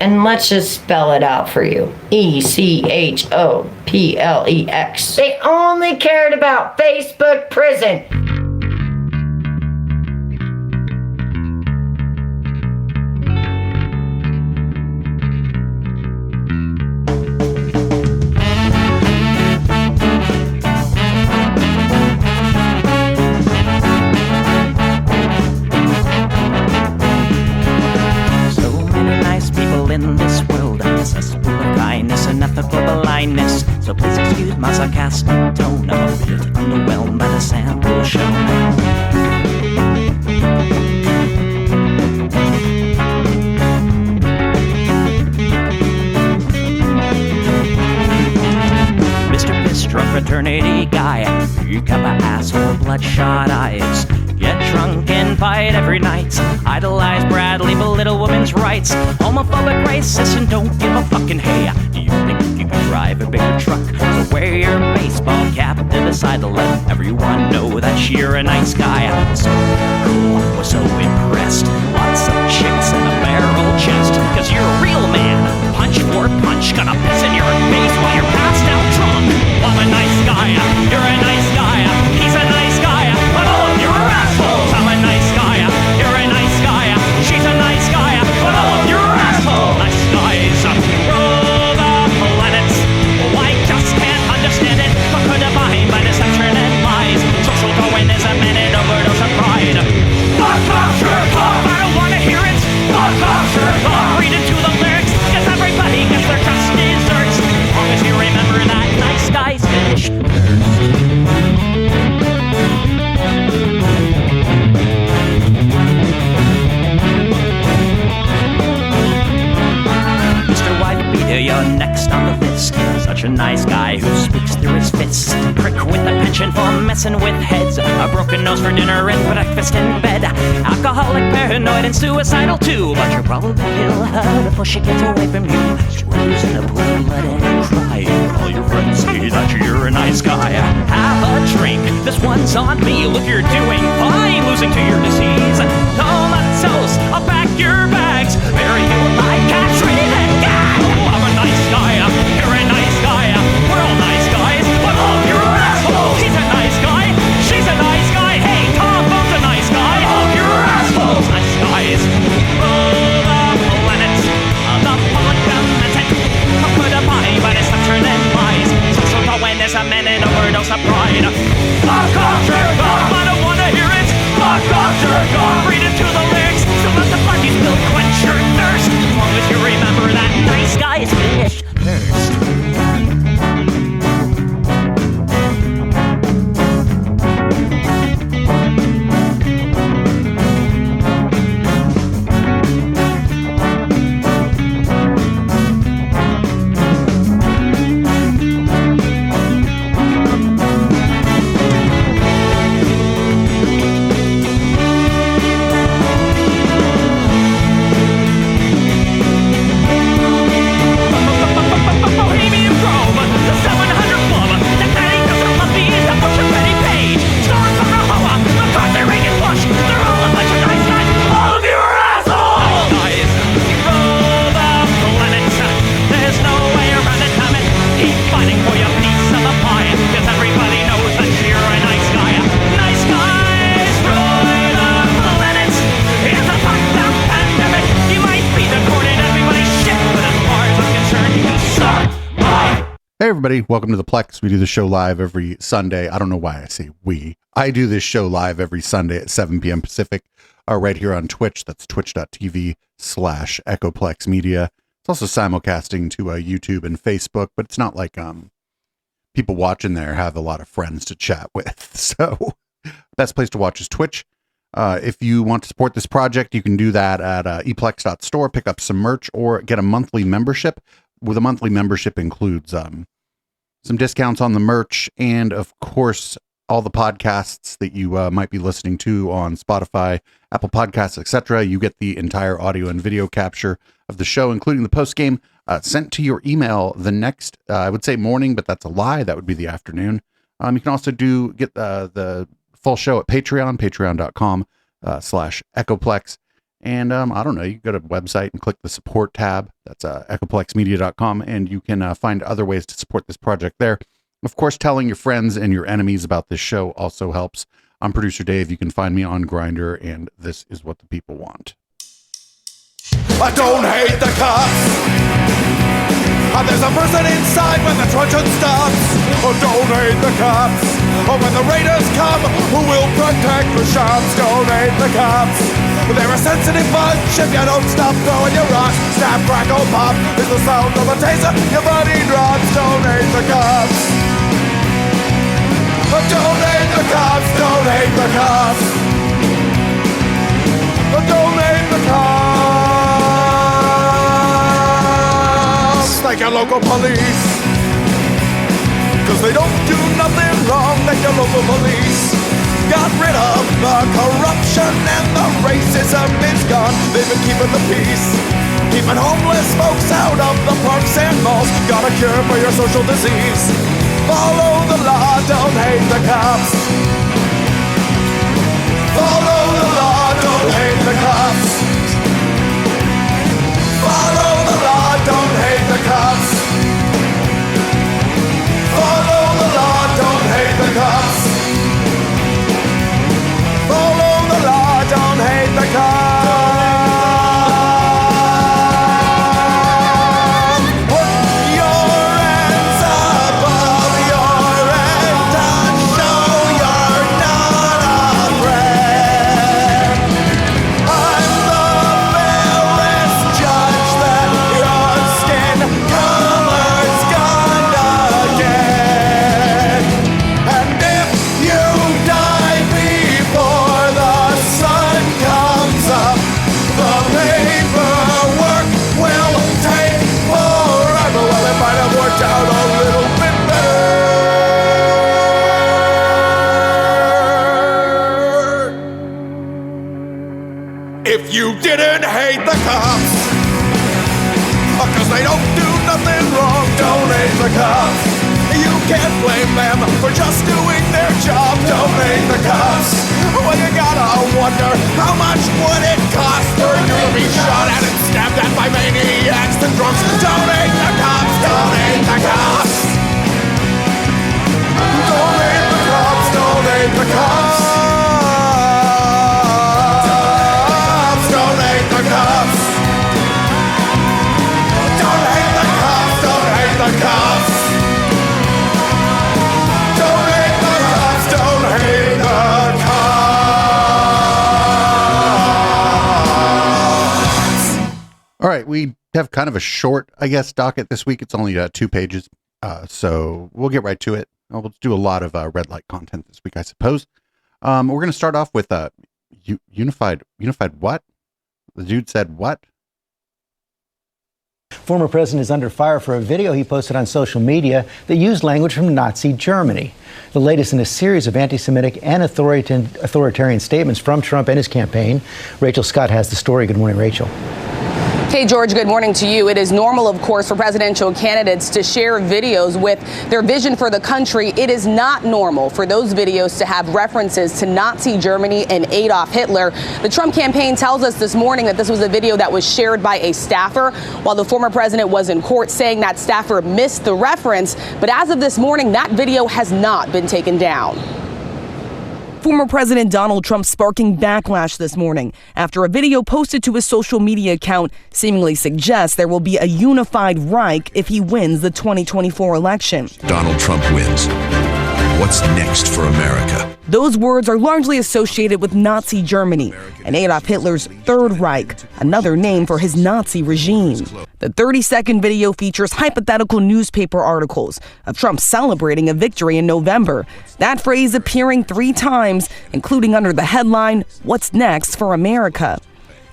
And let's just spell it out for you. ECHOPLEX. They only cared about Facebook prison. In this world, cesspool of kindness and ethical blindness. So please excuse my sarcastic tone. I'm a bit underwhelmed by the sample shown. Mr. Piss-drunk fraternity guy, you got my asshole bloodshot eyes. Get drunk and fight every night. Idolize Bradley, belittle women's rights. Homophobic, racist, and don't give a fucking hey. Do you think you can drive a bigger truck? So wear your baseball cap to decide to let everyone know that you're a nice guy. So cool, we're so impressed. Lots of chicks in a barrel chest. Cause you're a real man. Punch for punch, gonna piss in your face while you're passed out drunk. I'm a nice guy, you're a nice guy. He's a nice guy, but all of you are assholes. I'm a nice guy, you're a nice guy. She's a nice guy, but all of you are assholes. Nice guys rule the planet. I just can't understand it. But could divine by deception and lies. Social Darwinism and an overdose of pride. Fuck off, jerk off. I don't wanna hear it. Fuck off, jerk off. Read into the lyrics, cause everybody gets their just desserts. As long as you remember that nice guys finish first. You're next on the list. Such a nice guy who speaks through his fists. Prick with a penchant for messing with heads. A broken nose for dinner and breakfast in bed. Alcoholic, paranoid, and suicidal too. But you'll probably kill her before she gets away from you. She lives in a blue, letting cry. All your friends say that you're a nice guy. Have a drink, this one's on me. Look, you're doing fine, losing to your disease. Comatose, I'll pack your bags. Bury you like cats ready to gag. I'm a nice guy, you're a nice guy. We're all nice guys, but all of you are assholes. He's a nice guy, she's a nice guy. Hey, Tom Bone's a nice guy. All of you are assholes. Nice guys rule the planet. The public demented. Put a body by deception and lies. Social Darwinism and an overdose of pride. Fuck off, jerk off. I don't wanna hear it. Fuck off, jerk off. Read into the lyrics. So let the parties will quench your thirst. As long as you remember that nice guys finish first. Everybody, welcome to the Plex. We do the show live every Sunday. I don't know why I say we. I do this show live every Sunday at 7 p.m. Pacific, right here on Twitch. That's twitch.tv/EchoPlex Media. It's also simulcasting to YouTube and Facebook, but it's not like people watching there have a lot of friends to chat with. So best place to watch is Twitch. If you want to support this project, you can do that at eplex.store, pick up some merch, or get a monthly membership. With a monthly membership includes some discounts on the merch, and of course, all the podcasts that you might be listening to on Spotify, Apple Podcasts, etc. You get the entire audio and video capture of the show, including the post game, sent to your email the next, I would say morning, but that's a lie. That would be the afternoon. You can also get the full show at Patreon, patreon.com/EchoPlex. And I don't know, you can go to the website and click the support tab. That's echoplexmedia.com, and you can find other ways to support this project there. Of course, telling your friends and your enemies about this show also helps. I'm Producer Dave. You can find me on Grindr, and this is what the people want. I don't hate the cops. There's a person inside when the truncheon stops. Oh, don't hate the cops. Oh, when the raiders come, who will protect the shops? Don't hate the cops. They're a sensitive bunch if you don't stop throwing your rocks. Snap, crackle, pop is the sound of a taser. Your body drops. Don't hate the cops. Oh, don't hate the cops. Don't hate the cops. Oh, don't hate the cops. Like your local police, 'cause they don't do nothing wrong. Like your local police got rid of the corruption and the racism is gone. They've been keeping the peace, keeping homeless folks out of the parks and malls. Got a cure for your social disease. Follow the law, don't hate the cops. Follow the law, don't hate the cops. Follow the law, don't hate the cops. Follow the law, don't hate the cops. Follow the law, don't hate the cops. Put your hands above your head and show you're not afraid. I'm the fearless judge that your skin color's gonna get. And if you die before the sun comes up, the paperwork will take forever. Well, it might have worked out a little bit better if you didn't hate the cops. 'Cause they don't do nothing wrong. Don't hate the cops. You can't blame them for just doing their job. Don't hate the cops. Well, you gotta wonder, how much would it cost for you to be shot at and stabbed at by maniacs and drunks? Don't hate the cops. Don't hate the cops. Don't hate the cops. Don't hate the cops. Don't hate the cops. Don't hate the cops. Don't hate the cops. Don't hate the cops. Don't hate the cops. All right, we have kind of a short, I guess, docket this week. It's only 2 pages, so we'll get right to it. We'll do a lot of red light content this week, I suppose. We're going to start off with unified what? The dude said what? Former president is under fire for a video he posted on social media that used language from Nazi Germany. The latest in a series of anti-Semitic and authoritarian statements from Trump and his campaign. Rachel Scott has the story. Good morning, Rachel. Hey, George, good morning to you. It is normal, of course, for presidential candidates to share videos with their vision for the country. It is not normal for those videos to have references to Nazi Germany and Adolf Hitler. The Trump campaign tells us this morning that this was a video that was shared by a staffer while the former president was in court, saying that staffer missed the reference. But as of this morning, that video has not been taken down. Former President Donald Trump sparking backlash this morning after a video posted to his social media account seemingly suggests there will be a unified Reich if he wins the 2024 election. Donald Trump wins. What's next for America? Those words are largely associated with Nazi Germany and Adolf Hitler's Third Reich, another name for his Nazi regime. The 30-second video features hypothetical newspaper articles of Trump celebrating a victory in November. That phrase appearing 3 times, including under the headline, "What's Next for America?"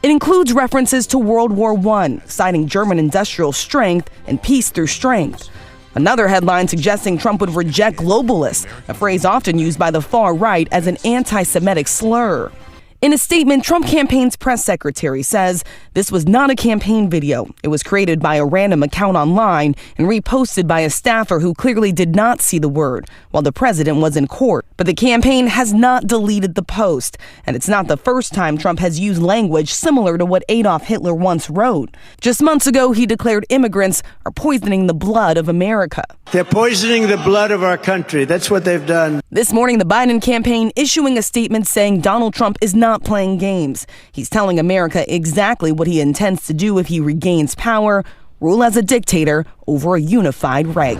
It includes references to World War I, citing German industrial strength and peace through strength. Another headline suggesting Trump would reject globalists, a phrase often used by the far right as an anti-Semitic slur. In a statement, Trump campaign's press secretary says this was not a campaign video. It was created by a random account online and reposted by a staffer who clearly did not see the word while the president was in court. But the campaign has not deleted the post, and it's not the first time Trump has used language similar to what Adolf Hitler once wrote. Just months ago, he declared immigrants are poisoning the blood of America. They're poisoning the blood of our country. That's what they've done. This morning, the Biden campaign issuing a statement saying Donald Trump is not playing games. He's telling America exactly what he intends to do if he regains power, rule as a dictator over a unified Reich.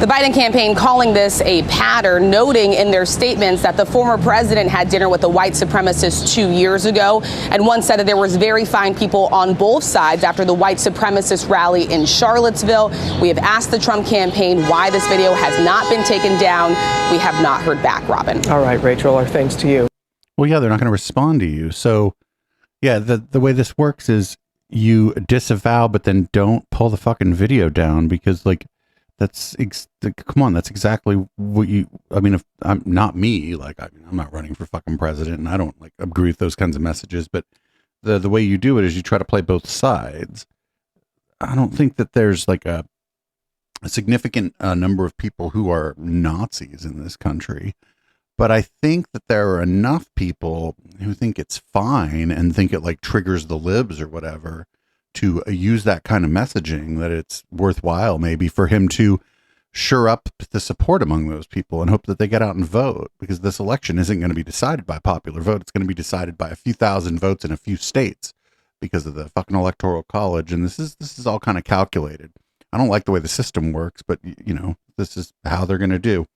The Biden campaign calling this a pattern, noting in their statements that the former president had dinner with a white supremacist 2 years ago, and one said that there was very fine people on both sides after the white supremacist rally in Charlottesville. We have asked the Trump campaign why this video has not been taken down. We have not heard back, Robin. All right, Rachel, our thanks to you. Well, yeah, they're not going to respond to you. So, yeah, the way this works is you disavow, but then don't pull the fucking video down because, like, come on, that's exactly what I mean, if I'm not me, like, I'm not running for fucking president and I don't like agree with those kinds of messages, but the way you do it is you try to play both sides. I don't think that there's like a significant number of people who are Nazis in this country, but I think that there are enough people who think it's fine and think it like triggers the libs or whatever to use that kind of messaging that it's worthwhile maybe for him to shore up the support among those people and hope that they get out and vote, because this election isn't going to be decided by popular vote. It's going to be decided by a few thousand votes in a few states because of the fucking electoral college. And this is all kind of calculated. I don't like the way the system works, but you know, this is how they're going to do.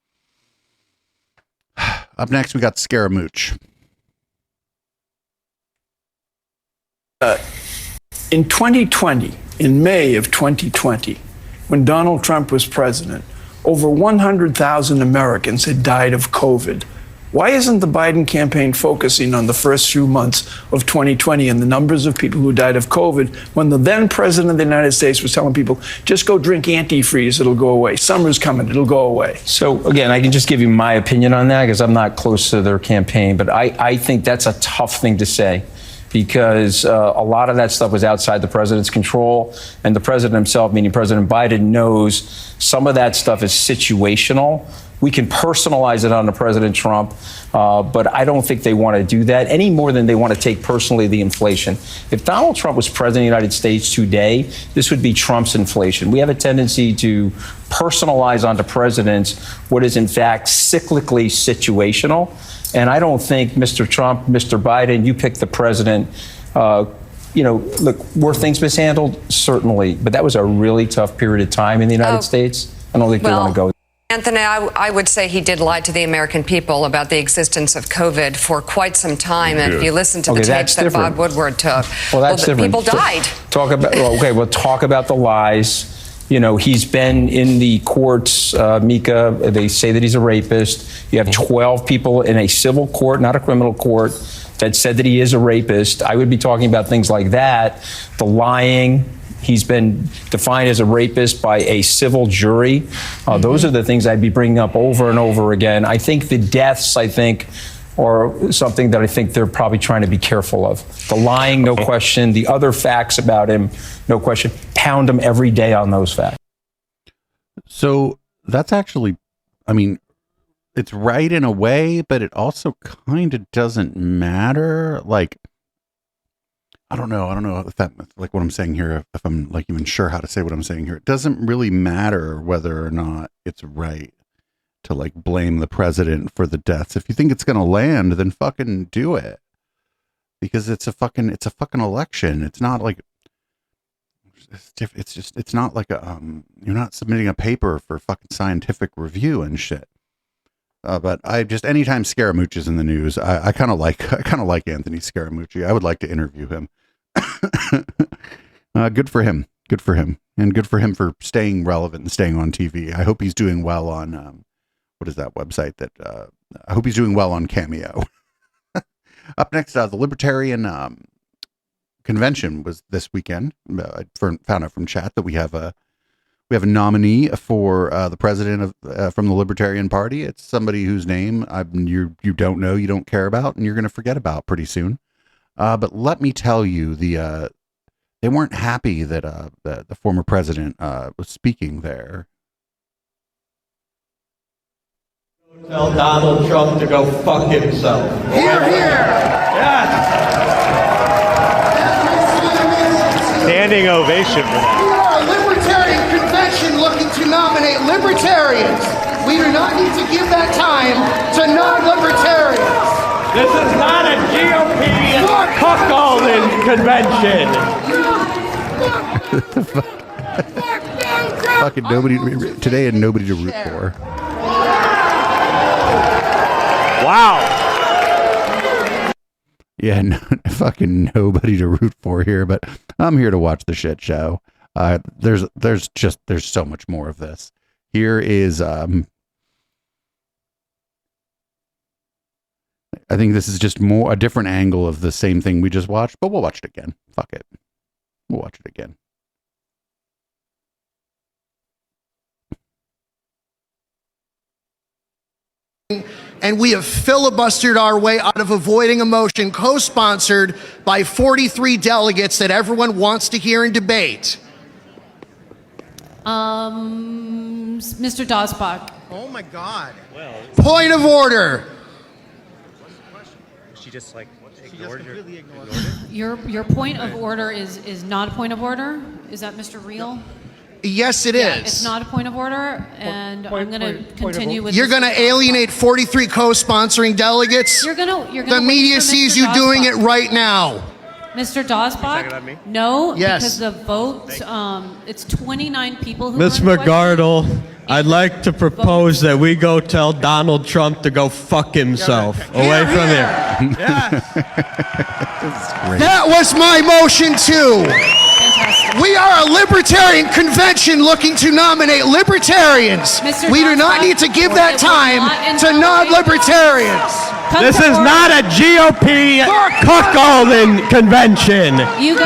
Up next, we got Scaramouche. In 2020, in May of 2020, when Donald Trump was president, over 100,000 Americans had died of COVID. Why isn't the Biden campaign focusing on the first few months of 2020 and the numbers of people who died of COVID when the then president of the United States was telling people, just go drink antifreeze, it'll go away. Summer's coming, it'll go away. So again, I can just give you my opinion on that because I'm not close to their campaign, but I think that's a tough thing to say, because a lot of that stuff was outside the president's control, and the president himself, meaning President Biden, knows some of that stuff is situational. We can personalize it onto President Trump, but I don't think they want to do that any more than they want to take personally the inflation. If Donald Trump was president of the United States today, this would be Trump's inflation. We have a tendency to personalize onto presidents what is in fact cyclically situational. And I don't think Mr. Trump, Mr. Biden, you pick the president, you know, look, were things mishandled? Certainly. But that was a really tough period of time in the United States. I don't think they want to go there. Anthony, I would say he did lie to the American people about the existence of COVID for quite some time. And if you listen to the tapes that Bob Woodward took, well, that's different. People died. Talk about, we'll talk about the lies. You know, he's been in the courts, Mika, they say that he's a rapist. You have 12 people in a civil court, not a criminal court, that said that he is a rapist. I would be talking about things like that. The lying, he's been defined as a rapist by a civil jury. Those are the things I'd be bringing up over and over again. I think the deaths, or something that I think they're probably trying to be careful of. The lying, no question. The other facts about him, no question. Pound him every day on those facts. So that's actually, I mean, it's right in a way, but it also kind of doesn't matter. Like, I don't know if that, like what I'm saying here, if I'm like even sure how to say what I'm saying here. It doesn't really matter whether or not it's right to like blame the president for the deaths. If you think it's going to land, then fucking do it, because it's a fucking election. It's not like, it's not like a, you're not submitting a paper for fucking scientific review and shit. But I just, anytime Scaramouche is in the news, I kind of like Anthony Scaramucci. I would like to interview him. Good for him. Good for him. And good for him for staying relevant and staying on TV. I hope he's doing well on, what is that website that, I hope he's doing well on Cameo. Up next, the Libertarian convention was this weekend. I found out from chat that we have we have a nominee for the president of from the Libertarian Party. It's somebody whose name you don't know, you don't care about, and you're going to forget about pretty soon. But let me tell you, they weren't happy that the former president was speaking there. Tell Donald Trump to go fuck himself. Hear, hear! Yes! Standing ovation for that. We are a libertarian convention looking to nominate libertarians. We do not need to give that time to non-libertarians. This is not a GOP cuckolding convention. Fucking nobody today and nobody to root for. Wow. Yeah, fucking nobody to root for here, but I'm here to watch the shit show. There's so much more of this. Here is I think this is just a different angle of the same thing we just watched, but we'll watch it again. Fuck it. We'll watch it again. And we have filibustered our way out of avoiding a motion co-sponsored by 43 delegates that everyone wants to hear and debate. Mr. Dosbach. Oh my God. Well, point of order. She just completely ignored it. Your point of order is not a point of order? Is that Mr. Real? Yes, it Yeah, is. it's not a point of order, and I'm going to continue with. You're going to alienate 43 co-sponsoring delegates. You're going to. The media sees you doing it right now. Mr. Dosbach? No, yes. Because the vote, it's 29 people who. Ms. McGardle, I'd like to propose that we go tell Donald Trump to go fuck himself away from here. That was my motion too. Fantastic. We are a libertarian convention looking to nominate libertarians. We do not need to give that time to non-libertarians. This is not a GOP cuckolding convention.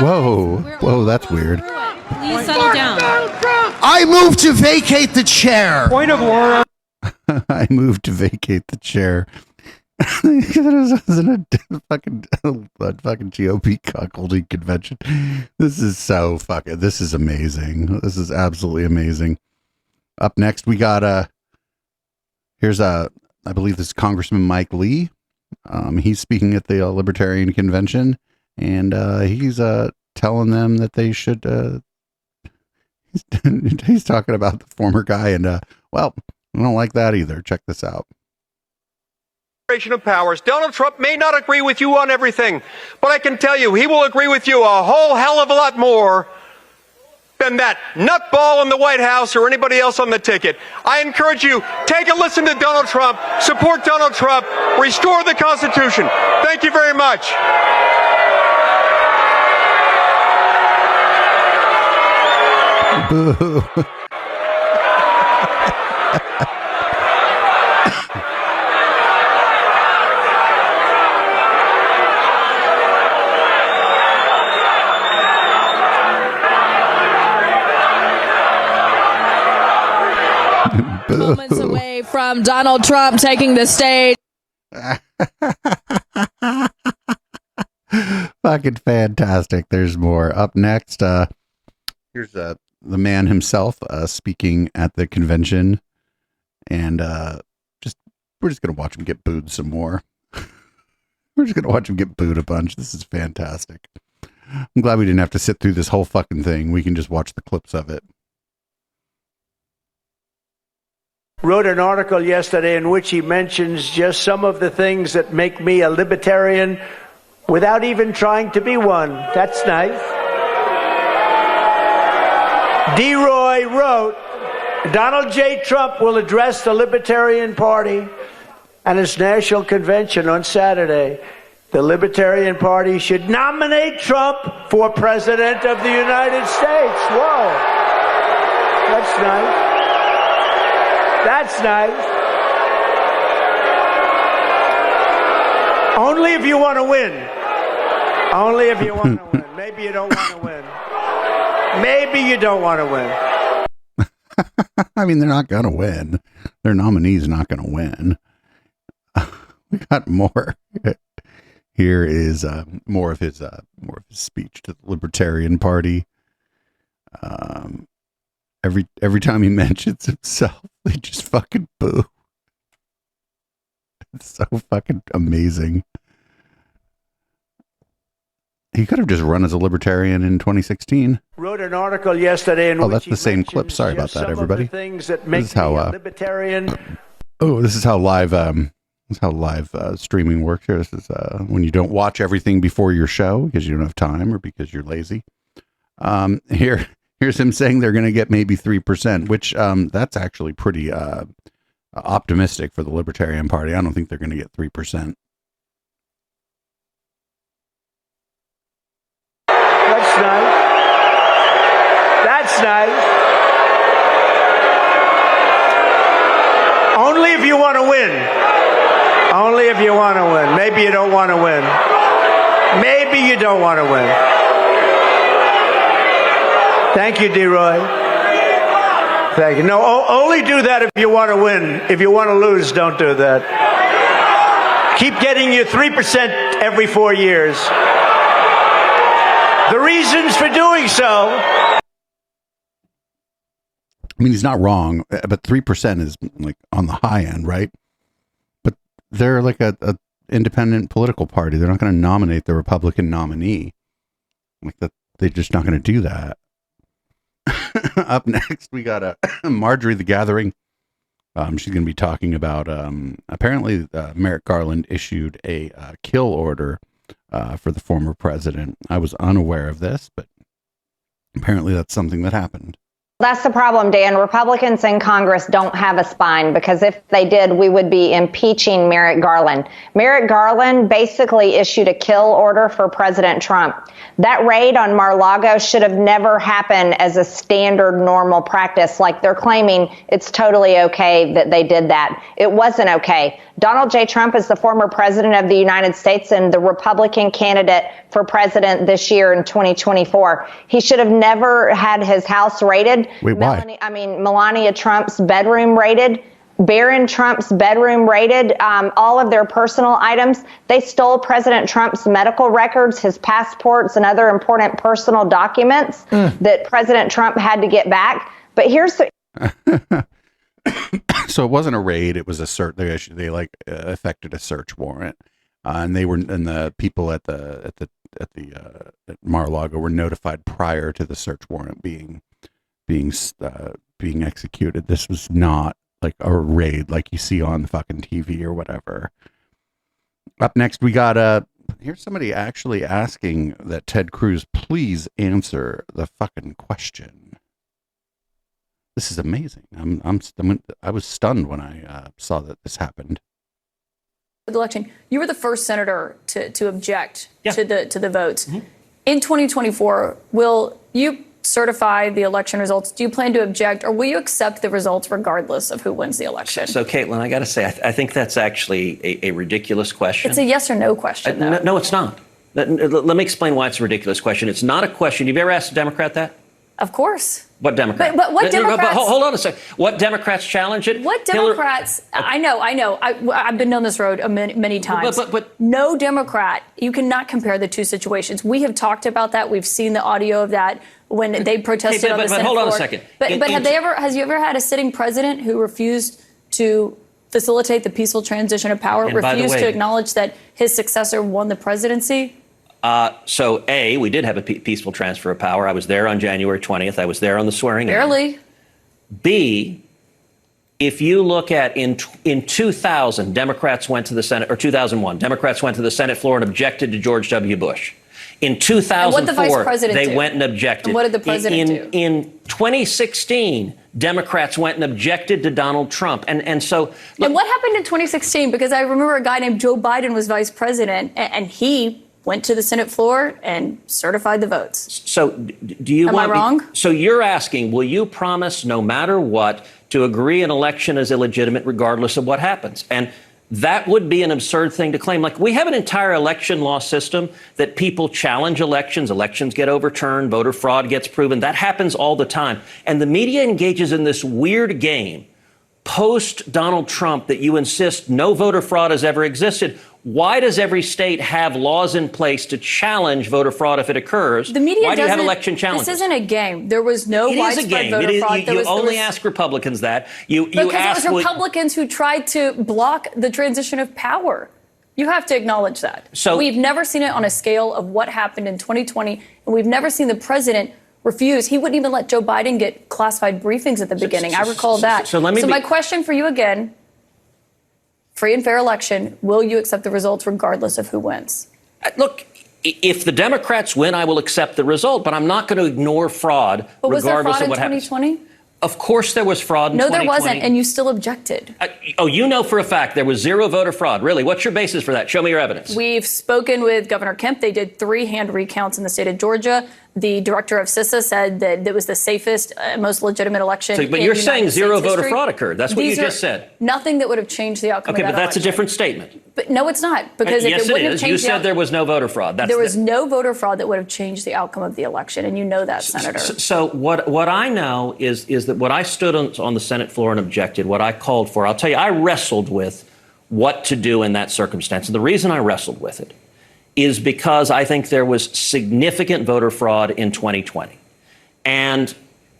Whoa, that's weird. Please settle down. I move to vacate the chair. Point of order. I move to vacate the chair. This isn't a fucking GOP cuckolding convention. This is so fucking. This is amazing. This is absolutely amazing. Up next, we got here's I believe this is Congressman Mike Lee. He's speaking at the Libertarian Convention, and he's telling them that they should. He's talking about the former guy, and well, I don't like that either. Check this out. Of powers. Donald Trump may not agree with you on everything, but I can tell you he will agree with you a whole hell of a lot more than that nutball in the White House or anybody else on the ticket. I encourage you, take a listen to Donald Trump, support Donald Trump, restore the Constitution. Thank you very much. Boo. Moments away from Donald Trump taking the stage. Fucking fantastic. There's more. Up next, here's the man himself speaking at the convention, and we're just gonna watch him get booed some more. We're just gonna watch him get booed a bunch. This is fantastic. I'm glad we didn't have to sit through this whole fucking thing. We can just watch the clips of it. Wrote an article yesterday in which he mentions just some of the things that make me a libertarian without even trying to be one. That's nice. D-Roy wrote, Donald J. Trump will address the Libertarian Party at its national convention on Saturday. The Libertarian Party should nominate Trump for President of the United States. Whoa. That's nice. That's nice. Only if you want to win. Only if you want to win. Maybe you don't want to win. Maybe you don't want to win. I mean, they're not going to win. Their nominee's not going to win. We got more. Here is more of his speech to the Libertarian Party. Every time he mentions himself, they just fucking boo. It's so fucking amazing. He could have just run as a libertarian in 2016. Wrote an article yesterday in which that's the same clip. Sorry about that, everybody. Things that make me a libertarian. This is how live streaming works here. This is when you don't watch everything before your show because you don't have time or because you're lazy. Here's him saying they're going to get maybe 3%, which that's actually pretty optimistic for the Libertarian Party. I don't think they're going to get 3%. That's nice. That's nice. Only if you want to win. Only if you want to win. Maybe you don't want to win. Maybe you don't want to win. Thank you, D-Roy. Thank you. No, only do that if you want to win. If you want to lose, don't do that. Keep getting your 3% every 4 years. The reasons for doing so. I mean, he's not wrong, but 3% is like on the high end, right? But they're like a independent political party. They're not going to nominate the Republican nominee. Like that, they're just not going to do that. Up next, we got Marjorie the Gathering. She's going to be talking about apparently Merrick Garland issued a kill order for the former president. I was unaware of this, but apparently that's something that happened. That's the problem, Dan. Republicans in Congress don't have a spine because if they did, we would be impeaching Merrick Garland. Merrick Garland basically issued a kill order for President Trump. That raid on Mar-a-Lago should have never happened as a standard normal practice. Like they're claiming it's totally okay that they did that. It wasn't okay. Donald J. Trump is the former president of the United States and the Republican candidate for president this year in 2024. He should have never had his house raided. Wait, why? Melania Trump's bedroom raided. Barron Trump's bedroom raided, all of their personal items. They stole President Trump's medical records, his passports, and other important personal documents that President Trump had to get back. But here's the... So it wasn't a raid; it was a search. They effected a search warrant, and the people at Mar-a-Lago were notified prior to the search warrant being executed. This was not like a raid like you see on fucking TV or whatever. Up next, we got here's somebody actually asking that Ted Cruz please answer the fucking question. This is amazing. I was stunned when I saw that this happened. The election, you were the first senator to object to the votes. Mm-hmm. In 2024, will you certify the election results? Do you plan to object, or will you accept the results regardless of who wins the election? So Caitlin, I got to say, I think that's actually a ridiculous question. It's a yes or no question, though. No, it's not. Let me explain why it's a ridiculous question. It's not a question. Have you ever asked a Democrat that? Of course. What Democrat? But what Democrats? Hold on a second. What Democrats challenge it? What Democrats? I know. I've been down this road many times. But no Democrat. You cannot compare the two situations. We have talked about that. We've seen the audio of that when they protested on the Senate floor. Hold on a second. But has you ever had a sitting president who refused to facilitate the peaceful transition of power, refused to acknowledge that his successor won the presidency? So, A, we did have a peaceful transfer of power. I was there on January 20th. I was there on the swearing in. Barely. B, if you look at in 2000, Democrats went to the Senate, or 2001, Democrats went to the Senate floor and objected to George W. Bush. In 2004, they went and objected. And what did the president do? In 2016, Democrats went and objected to Donald Trump. And so... Look, and what happened in 2016? Because I remember a guy named Joe Biden was vice president, and he went to the Senate floor and certified the votes. So do you Am I wrong? So you're asking, will you promise no matter what to agree an election is illegitimate regardless of what happens? And that would be an absurd thing to claim. Like, we have an entire election law system that people challenge elections. Elections get overturned. Voter fraud gets proven. That happens all the time. And the media engages in this weird game post Donald Trump that you insist no voter fraud has ever existed. Why does every state have laws in place to challenge voter fraud if it occurs? The media Why do you have doesn't- election challenges? This isn't a game. There was no It is a widespread game. voter fraud. You only ask Republicans that. You Because ask it was Republicans who tried to block the transition of power. You have to acknowledge that. So- we've never seen it on a scale of what happened in 2020, and we've never seen the president refuse. He wouldn't even let Joe Biden get classified briefings at the beginning. I recall that. So let me my question for you again, free and fair election, will you accept the results regardless of who wins? Look, if the Democrats win, I will accept the result, but I'm not going to ignore fraud But was there regardless fraud of in what happens. 2020? Of course there was fraud in No, 2020. there wasn't, and you still objected. Oh, you know for a fact there was zero voter fraud. Really? What's your basis for that? Show me your evidence. We've spoken with Governor Kemp. They did 3 hand recounts in the state of Georgia. The director of CISA said that it was the safest, most legitimate election. But in you're United saying zero States voter history. fraud occurred. That's what These you are just said. Nothing that would have changed the outcome Okay, of that but that's a election. different statement. But no, it's not. Because if yes, it wouldn't it have is. changed You the said there was no voter fraud. there was no voter fraud that would have changed the outcome of the election, and you know that, Senator. So what I know is that what I stood on the Senate floor and objected, what I called for, I'll tell you, I wrestled with what to do in that circumstance. And the reason I wrestled with it is because I think there was significant voter fraud in 2020. And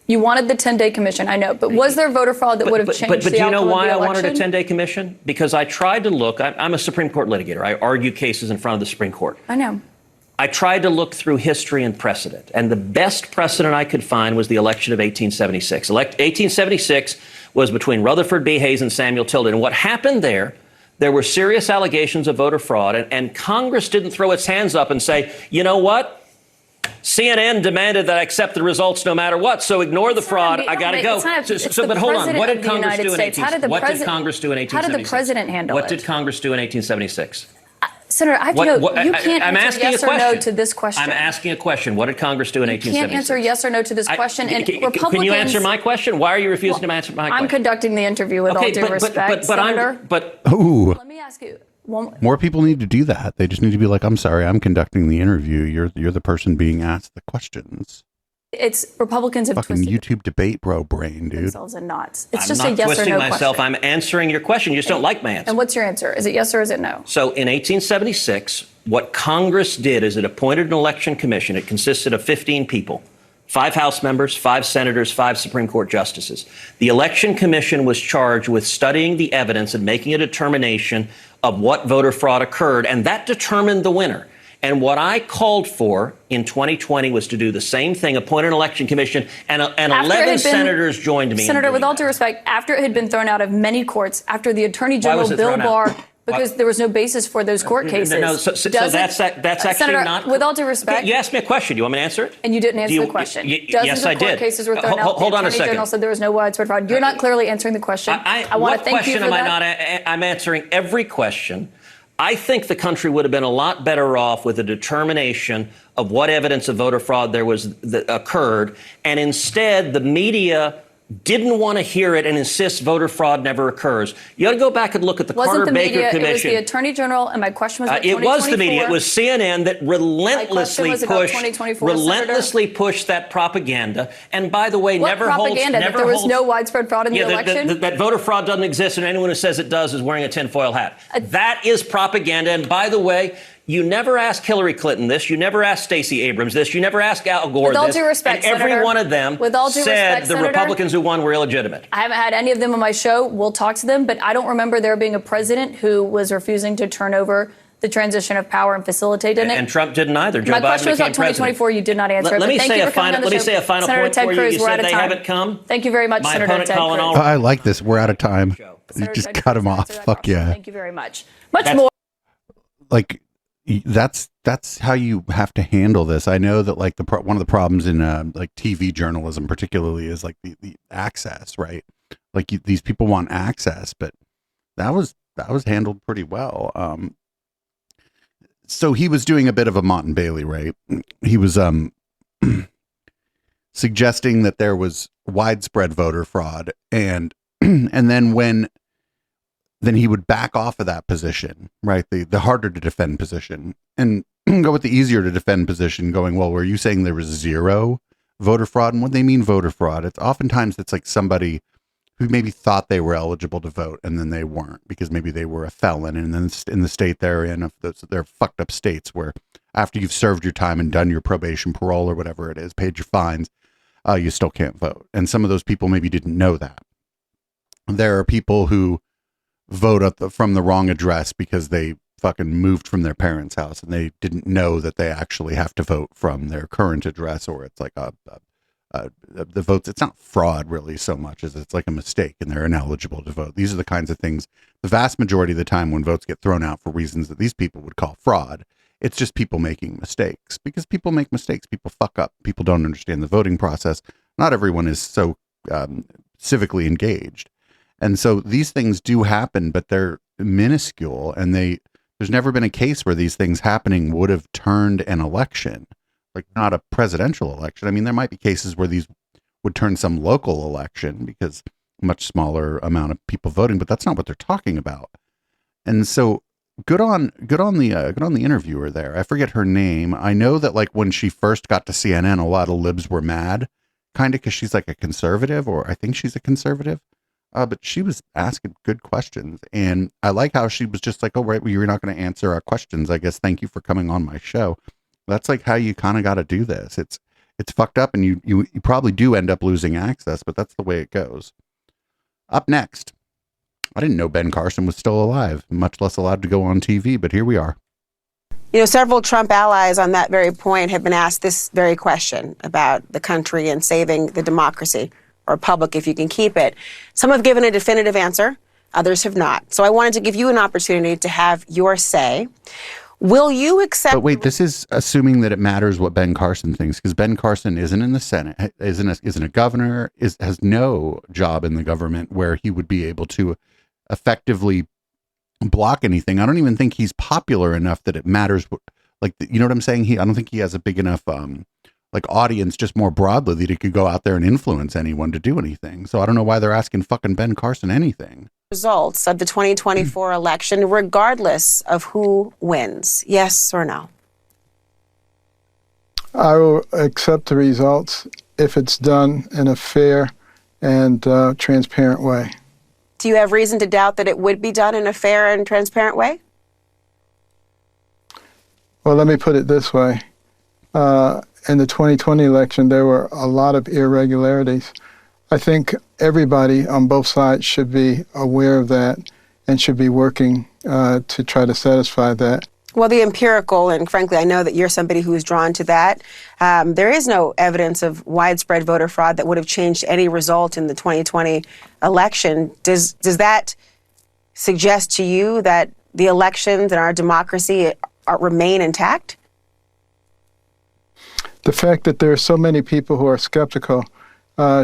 You wanted the 10-day commission, I know. But was there voter fraud that would have changed the outcome of the election? But do you know why I wanted a 10-day commission? Because I tried to look, I'm a Supreme Court litigator. I argue cases in front of the Supreme Court. I know. I tried to look through history and precedent, and the best precedent I could find was the election of 1876. 1876 was between Rutherford B. Hayes and Samuel Tilden. And what happened there were serious allegations of voter fraud, and Congress didn't throw its hands up and say, you know what? CNN demanded that I accept the results no matter what, so ignore the fraud. I got to go. But hold on. What did Congress do in 1876? How did the president handle it? What did Congress do in 1876? Senator, I have to know. You can't I'm answer asking yes a or question. No to this question. I'm asking a question. What did Congress do in 1876? You can't answer yes or no to this question. And Republicans. Can you answer my question? Why are you refusing to answer my question? I'm conducting the interview with all due respect, Senator. Ooh. Let me ask you. More people need to do that. They just need to be like, I'm sorry, I'm conducting the interview. You're the person being asked the questions. It's Republicans have fucking twisted YouTube debate bro brain, dude. themselves in knots. It's I'm just not a yes or twisting no myself. question. I'm answering your question. You just don't like my answer. And what's your answer? Is it yes or is it no? So in 1876, what Congress did is it appointed an election commission. It consisted of 15 people, 5 House members, 5 senators, 5 Supreme Court justices. The election commission was charged with studying the evidence and making a determination of what voter fraud occurred, and that determined the winner. And what I called for in 2020 was to do the same thing, appoint an election commission, and 11 senators joined me. Senator, with all due respect, after it had been thrown out of many courts, after the Attorney General Bill Barr, because there was no basis for those court cases. No, so that's actually Senator, not. with all due respect, okay, you asked me a question. Do you want me to answer it? And you didn't answer the question. Yes, I did. Court cases were thrown out. Hold on a The Attorney second. General said there was no widespread fraud. You're not clearly answering the question. I want to thank you for that. What question am I not? I'm answering every question. I think the country would have been a lot better off with a determination of what evidence of voter fraud there was that occurred, and instead the media didn't want to hear it and insist voter fraud never occurs. You ought to go back and look at the Carter Baker Commission. It was the Attorney General, and my question was about it was the media. It was CNN that relentlessly pushed that propaganda. And by the way, never propaganda? That there was no widespread fraud in the election? That voter fraud doesn't exist, and anyone who says it does is wearing a tinfoil hat. That is propaganda. And by the way, you never asked Hillary Clinton this. You never asked Stacey Abrams this. You never asked Al Gore this. With all due respect, and every Senator, one of them said the Republicans who won were illegitimate. I haven't had any of them on my show. We'll talk to them, but I don't remember there being a president who was refusing to turn over the transition of power and facilitated it. And Trump didn't either. Joe my Biden question was about became 2024. president. You did not answer it. Let me say a final Senator point Ted for you. Cruz, You we're said out of they time. haven't come. Thank you very much, My Senator opponent, Ted Colin Cruz. I like this. We're out of time. You just cut him off. Fuck yeah. Thank you very much. Much more. Like, that's how you have to handle this. I know that like one of the problems in like TV journalism particularly is like the access, right? Like these people want access, but that was handled pretty well. So he was doing a bit of a Mott and Bailey, right? He was suggesting that there was widespread voter fraud, and then when then he would back off of that position, right? The harder to defend position, and go with the easier to defend position, going, well, were you saying there was zero voter fraud? And what they mean voter fraud, it's oftentimes it's like somebody who maybe thought they were eligible to vote and then they weren't because maybe they were a felon. And then in the state they're in, they're fucked up states where after you've served your time and done your probation, parole, or whatever it is, paid your fines, you still can't vote. And some of those people maybe didn't know that. There are people who vote from the wrong address because they fucking moved from their parents' house and they didn't know that they actually have to vote from their current address, or it's like the votes. It's not fraud really so much as it's like a mistake and they're ineligible to vote. These are the kinds of things the vast majority of the time when votes get thrown out for reasons that these people would call fraud. It's just people making mistakes, because people make mistakes. People fuck up. People don't understand the voting process. Not everyone is so civically engaged. And so these things do happen, but they're minuscule, and there's never been a case where these things happening would have turned an election, like not a presidential election. I mean, there might be cases where these would turn some local election because much smaller amount of people voting, but that's not what they're talking about. And so good on the interviewer there. I forget her name. I know that like when she first got to CNN, a lot of libs were mad, kind of because she's like a conservative, or I think she's a conservative. But she was asking good questions, and I like how she was just like, oh, right, well, you're not going to answer our questions, I guess. Thank you for coming on my show. That's like how you kind of got to do this. It's fucked up, and you probably do end up losing access, but that's the way it goes. Up next, I didn't know Ben Carson was still alive, much less allowed to go on TV, but here we are. You know, several Trump allies on that very point have been asked this very question about the country and saving the democracy, or public if you can keep it. Some have given a definitive answer, others have not. So I wanted to give you an opportunity to have your say. Will you accept... But wait, this is assuming that it matters what Ben Carson thinks, because Ben Carson isn't in the Senate, isn't a governor, has no job in the government where he would be able to effectively block anything. I don't even think he's popular enough that it matters. Like, you know what I'm saying? I don't think he has a big enough... like audience just more broadly that he could go out there and influence anyone to do anything. So I don't know why they're asking fucking Ben Carson anything. Results of the 2024 election, regardless of who wins, yes or no? I will accept the results if it's done in a fair and transparent way. Do you have reason to doubt that it would be done in a fair and transparent way? Well, let me put it this way. In the 2020 election, there were a lot of irregularities. I think everybody on both sides should be aware of that and should be working to try to satisfy that. Well, the empirical, and frankly, I know that you're somebody who's drawn to that. There is no evidence of widespread voter fraud that would have changed any result in the 2020 election. Does that suggest to you that the elections and our democracy remain intact? The fact that there are so many people who are skeptical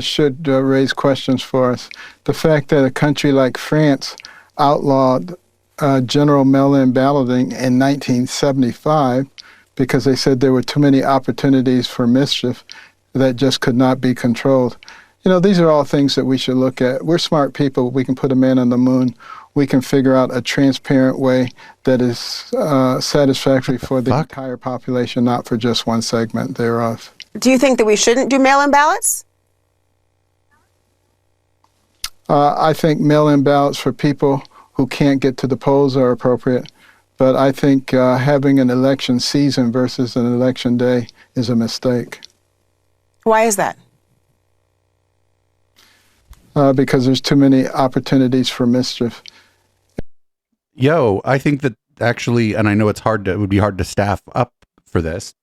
should raise questions for us. The fact that a country like France outlawed general mail-in balloting in 1975 because they said there were too many opportunities for mischief that just could not be controlled. You know, these are all things that we should look at. We're smart people. We can put a man on the moon. We can figure out a transparent way that is satisfactory for the entire population, not for just one segment thereof. Do you think that we shouldn't do mail-in ballots? I think mail-in ballots for people who can't get to the polls are appropriate, but I think having an election season versus an election day is a mistake. Why is that? Because there's too many opportunities for mischief. I think that actually, and I know it would be hard to staff up for this,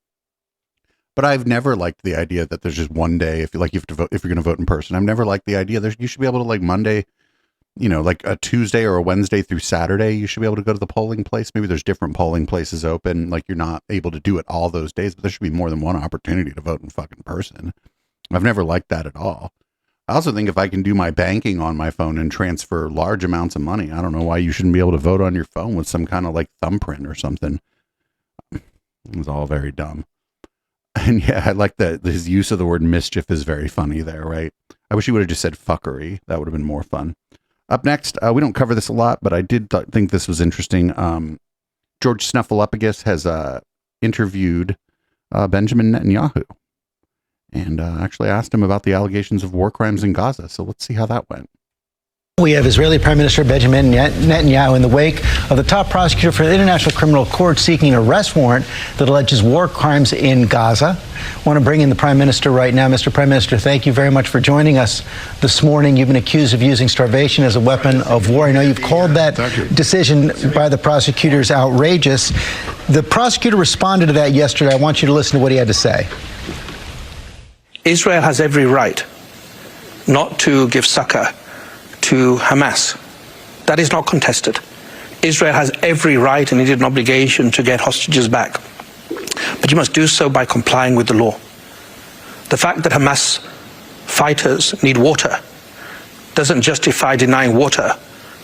but I've never liked the idea that there's just one day if you have to vote, if you're going to vote in person. I've never liked the idea you should be able to, like, Monday, like a Tuesday or a Wednesday through Saturday, you should be able to go to the polling place. Maybe there's different polling places open. Like, you're not able to do it all those days, but there should be more than one opportunity to vote in fucking person. I've never liked that at all. I also think if I can do my banking on my phone and transfer large amounts of money, I don't know why you shouldn't be able to vote on your phone with some kind of like thumbprint or something. It was all very dumb. And yeah, I like that his use of the word mischief is very funny there, right? I wish he would have just said fuckery. That would have been more fun. Up next, we don't cover this a lot, but I did think this was interesting. George Snuffleupagus has interviewed Benjamin Netanyahu and actually asked him about the allegations of war crimes in Gaza. So let's see how that went. We have Israeli Prime Minister Benjamin Netanyahu in the wake of the top prosecutor for the International Criminal Court seeking an arrest warrant that alleges war crimes in Gaza. I want to bring in the Prime Minister right now. Mr. Prime Minister, thank you very much for joining us this morning. You've been accused of using starvation as a weapon of war. I know you've called that decision by the prosecutors outrageous. The prosecutor responded to that yesterday. I want you to listen to what he had to say. Israel has every right not to give succor to Hamas. That is not contested. Israel has every right and indeed an obligation to get hostages back. But you must do so by complying with the law. The fact that Hamas fighters need water doesn't justify denying water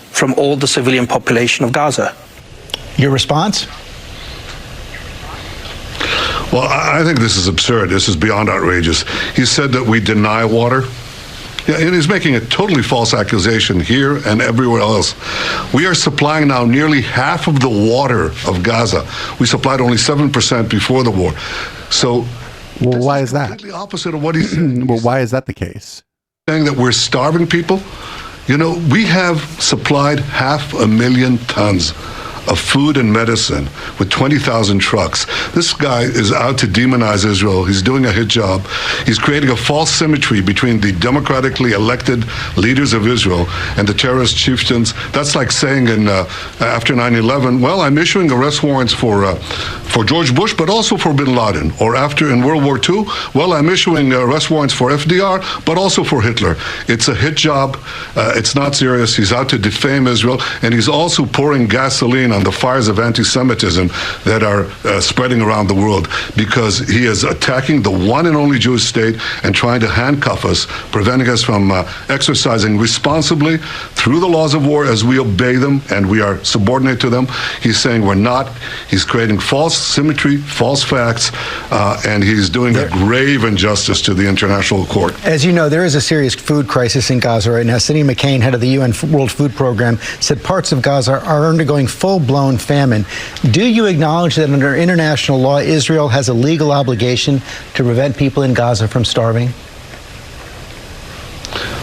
from all the civilian population of Gaza. Your response? Well, I think this is absurd. This is beyond outrageous. He said that we deny water. Yeah, and he's making a totally false accusation here and everywhere else. We are supplying now nearly half of the water of Gaza. We supplied only 7% before the war. So, well, why is that? Completely opposite of what he's saying. Well, why is that the case? Saying that we're starving people. You know, we have supplied 500,000 tons of food and medicine with 20,000 trucks. This guy is out to demonize Israel. He's doing a hit job. He's creating a false symmetry between the democratically elected leaders of Israel and the terrorist chieftains. That's like saying after 9/11, well, I'm issuing arrest warrants for George Bush, but also for bin Laden. Or after in World War II, well, I'm issuing arrest warrants for FDR, but also for Hitler. It's a hit job. It's not serious. He's out to defame Israel, and he's also pouring gasoline on the fires of anti-Semitism that are spreading around the world, because he is attacking the one and only Jewish state and trying to handcuff us, preventing us from exercising responsibly through the laws of war as we obey them and we are subordinate to them. He's saying we're not. He's creating false symmetry, false facts, and he's doing a grave injustice to the international court. As you know, there is a serious food crisis in Gaza right now. Sidney McCain, head of the UN World Food Program, said parts of Gaza are undergoing full-blown famine. Do you acknowledge that under international law, Israel has a legal obligation to prevent people in Gaza from starving?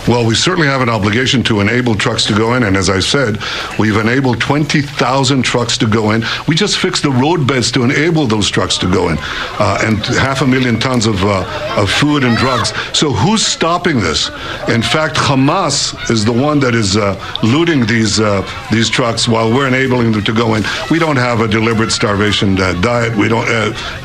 Well, we certainly have an obligation to enable trucks to go in, and as I said, we've enabled 20,000 trucks to go in. We just fixed the roadbeds to enable those trucks to go in, and 500,000 tons of food and drugs. So who's stopping this? In fact, Hamas is the one that is looting these trucks while we're enabling them to go in. We don't have a deliberate starvation diet. We don't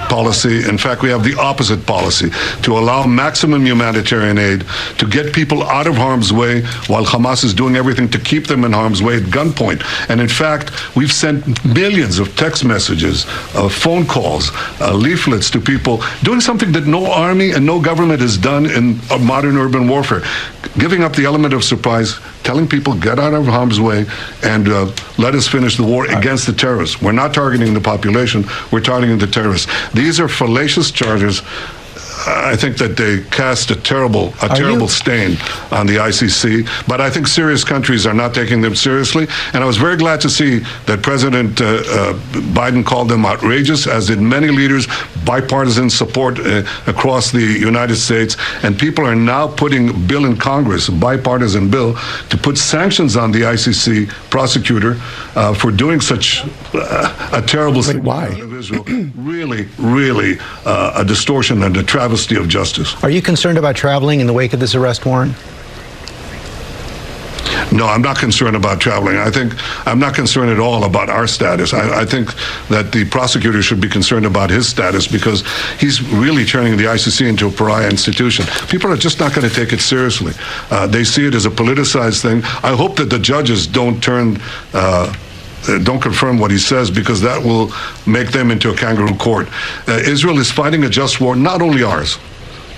policy. In fact, we have the opposite policy, to allow maximum humanitarian aid, to get people out of harm's way while Hamas is doing everything to keep them in harm's way at gunpoint. And in fact, we've sent millions of text messages, phone calls, leaflets to people, doing something that no army and no government has done in modern urban warfare, giving up the element of surprise, telling people get out of harm's way and let us finish the war against the terrorists. We're not targeting the population, we're targeting the terrorists. These are fallacious charges. I think that they cast a terrible stain on the ICC, but I think serious countries are not taking them seriously. And I was very glad to see that President Biden called them outrageous, as did many leaders, bipartisan support across the United States. And people are now putting a bill in Congress, a bipartisan bill, to put sanctions on the ICC prosecutor for doing such a terrible thing. Why? Of Israel. Really, really a distortion and a travesty of justice. Are you concerned about traveling in the wake of this arrest warrant? No, I'm not concerned about traveling. I'm not concerned at all about our status. I think that the prosecutor should be concerned about his status, because he's really turning the ICC into a pariah institution. People are just not going to take it seriously. They see it as a politicized thing. I hope that the judges don't confirm what he says, because that will make them into a kangaroo court. Israel is fighting a just war, not only ours,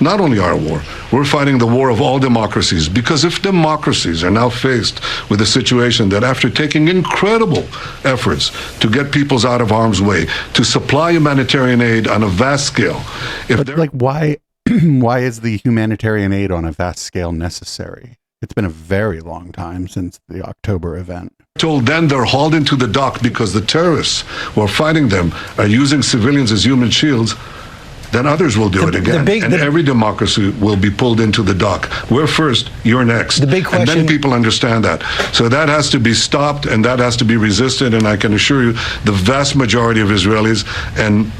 not only our war. We're fighting the war of all democracies, because if democracies are now faced with a situation that, after taking incredible efforts to get peoples out of harm's way, to supply humanitarian aid on a vast scale, why is the humanitarian aid on a vast scale necessary? It's been a very long time since the October event. Told then they're hauled into the dock because the terrorists who are fighting them are using civilians as human shields, then others will do it again. Every democracy will be pulled into the dock. We're first, you're next. The big question, and then people understand that. So that has to be stopped, and that has to be resisted, and I can assure you the vast majority of Israelis and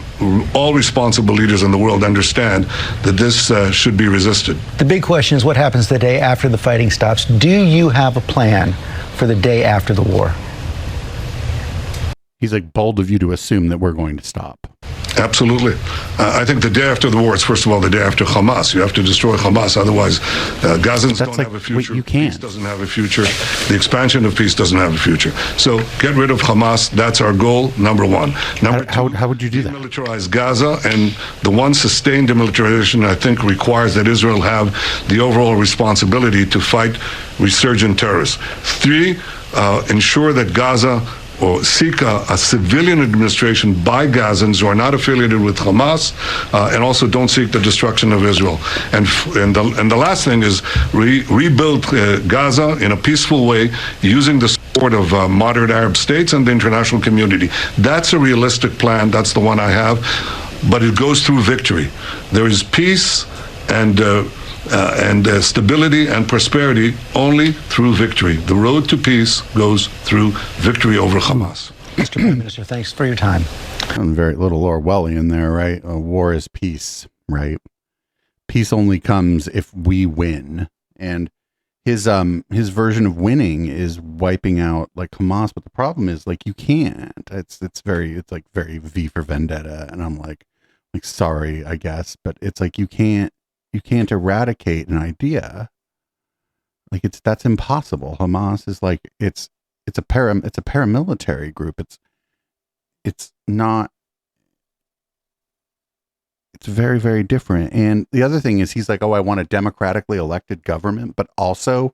all responsible leaders in the world understand that this should be resisted. The big question is what happens the day after the fighting stops. Do you have a plan for the day after the war? He's like, bold of you to assume that we're going to stop. Absolutely. I think the day after the war is, first of all, the day after Hamas. You have to destroy Hamas. Otherwise, Gazans don't have a future. You can't. Peace doesn't have a future. The expansion of peace doesn't have a future. So get rid of Hamas. That's our goal, number one. Number two, how would you do that? Demilitarize Gaza. And the one sustained demilitarization, I think, requires that Israel have the overall responsibility to fight resurgent terrorists. Three, ensure that Gaza or seek a civilian administration by Gazans who are not affiliated with Hamas, and also don't seek the destruction of Israel. And the last thing is rebuild Gaza in a peaceful way using the support of moderate Arab states and the international community. That's a realistic plan. That's the one I have. But it goes through victory. There is peace and stability and prosperity only through victory. The road to peace goes through victory over Hamas. Mr. Prime Minister, thanks for your time. And very little Orwellian there, right? War is peace, right? Peace only comes if we win. And his version of winning is wiping out like Hamas, but the problem is like you can't. It's like very V for Vendetta, and I'm like sorry, I guess, but it's like you can't eradicate an idea. Like that's impossible. Hamas is like it's a paramilitary group. It's very, very different. And the other thing is he's like, oh, I want a democratically elected government, but also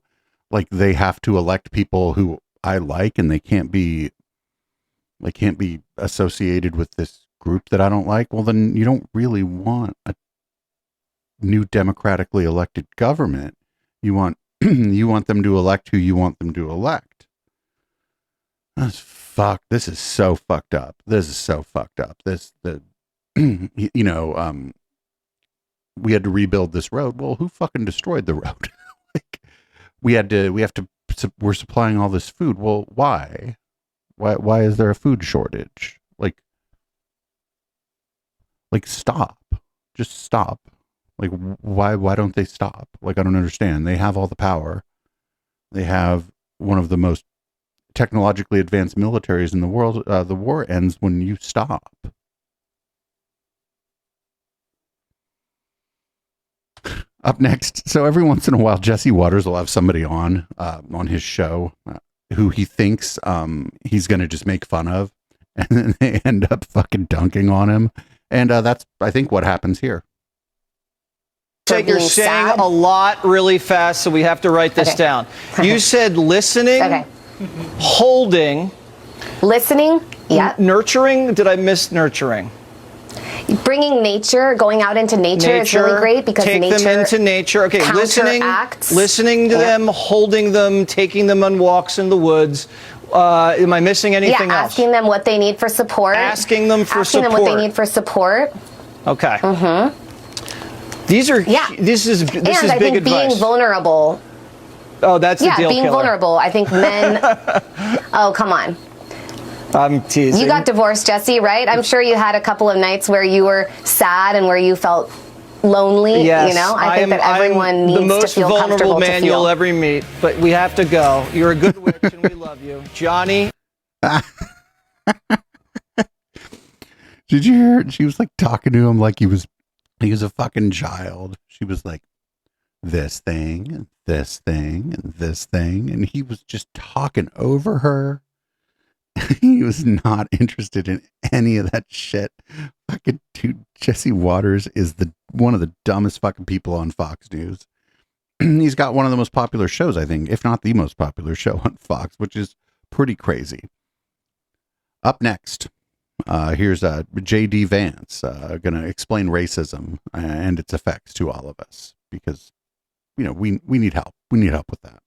like they have to elect people who I like, and they can't be associated with this group that I don't like. Well, then you don't really want a new democratically elected government. You want them to elect who you want them to elect. That's fucked. This is so fucked up. We had to rebuild this road. Well, who fucking destroyed the road? Like we're supplying all this food. Well, why is there a food shortage? Like stop. Just stop. Like, why don't they stop? Like, I don't understand. They have all the power. They have one of the most technologically advanced militaries in the world. The war ends when you stop. Up next, so every once in a while, Jesse Waters will have somebody on his show who he thinks he's going to just make fun of, and then they end up fucking dunking on him. And that's, I think, what happens here. You're saying a lot really fast, so we have to write this down. You said listening, holding. Listening, yeah. Nurturing, did I miss nurturing? Bringing nature, going out into nature is really great because take nature them into nature. Okay, listening to them, holding them, taking them on walks in the woods. Am I missing anything else? Asking them what they need for support. Asking them what they need for support. Okay. Mm-hmm. This is big advice. I think being vulnerable. Oh, that's the deal killer. Yeah, being vulnerable. I think men. Oh, come on. I'm teasing. You got divorced, Jesse, right? I'm sure you had a couple of nights where you were sad and where you felt lonely. Yes, you know, I think that everyone needs to feel comfortable. The most vulnerable man you'll ever meet. But we have to go. You're a good witch, and we love you, Johnny. Did you hear? She was like talking to him like he was a fucking child. She was like, this thing, and this thing, and this thing. And he was just talking over her. He was not interested in any of that shit. Fucking dude, Jesse Waters is one of the dumbest fucking people on Fox News. He's got one of the most popular shows, I think, if not the most popular show on Fox, which is pretty crazy. Up next, here's J.D. Vance going to explain racism and its effects to all of us because, we need help. we need help with that.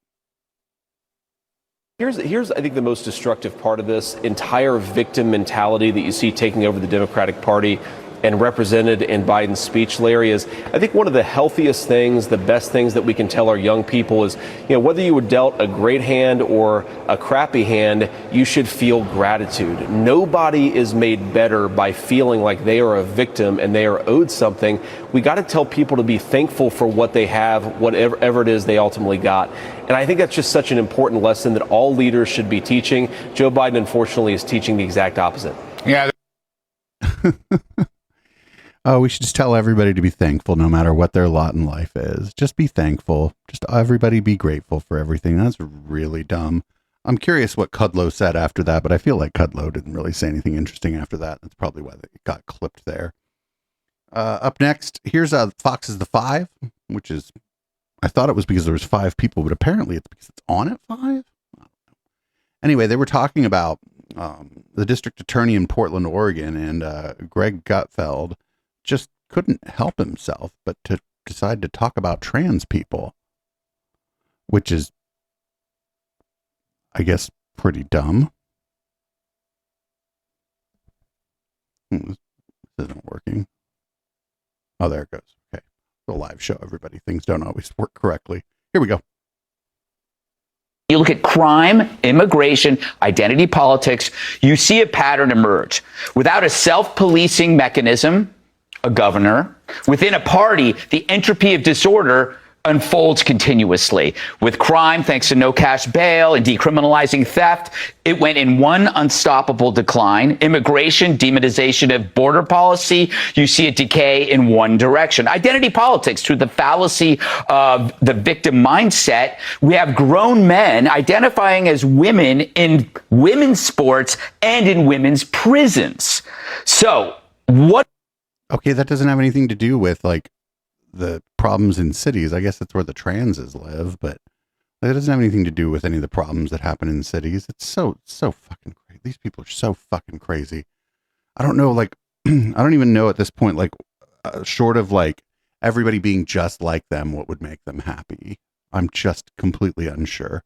Here's I think the most destructive part of this entire victim mentality that you see taking over the Democratic Party and represented in Biden's speech, Larry, is I think one of the healthiest things, the best things that we can tell our young people is, whether you were dealt a great hand or a crappy hand, you should feel gratitude. Nobody is made better by feeling like they are a victim and they are owed something. We got to tell people to be thankful for what they have, whatever it is they ultimately got. And I think that's just such an important lesson that all leaders should be teaching. Joe Biden, unfortunately, is teaching the exact opposite. Yeah. Oh, we should just tell everybody to be thankful no matter what their lot in life is. Just be thankful. Just everybody be grateful for everything. That's really dumb. I'm curious what Kudlow said after that, but I feel like Kudlow didn't really say anything interesting after that. That's probably why it got clipped there. Up next, here's Fox is the 5, which is, I thought it was because there was 5 people, but apparently it's because it's on at 5. I don't know. Anyway, they were talking about the district attorney in Portland, Oregon, and Greg Gutfeld just couldn't help himself but to decide to talk about trans people, which is, I guess, pretty dumb. This isn't working. Oh, there it goes. Okay. The live show, everybody. Things don't always work correctly. Here we go. You look at crime, immigration, identity politics, you see a pattern emerge. Without a self-policing mechanism, a governor, within a party, the entropy of disorder unfolds continuously. With crime, thanks to no cash bail and decriminalizing theft, it went in one unstoppable decline. Immigration, demonization of border policy, you see a decay in one direction. Identity politics, through the fallacy of the victim mindset, we have grown men identifying as women in women's sports and in women's prisons. So, what? Okay, that doesn't have anything to do with like the problems in cities. I guess that's where the transes live, but it doesn't have anything to do with any of the problems that happen in cities. It's so fucking crazy. These people are so fucking crazy. I don't know, like, I don't even know at this point, like, short of like everybody being just like them, what would make them happy. I'm just completely unsure.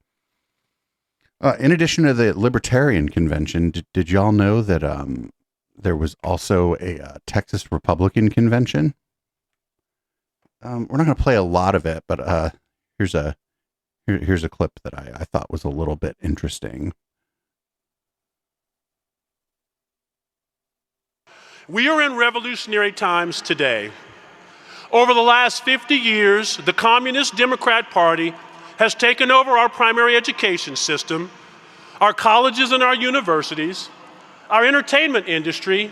In addition to the Libertarian convention, did y'all know that there was also a Texas Republican convention? We're not going to play a lot of it, but here's a clip that I thought was a little bit interesting. We are in revolutionary times today. Over the last 50 years, the Communist Democrat Party has taken over our primary education system, our colleges and our universities, our entertainment industry,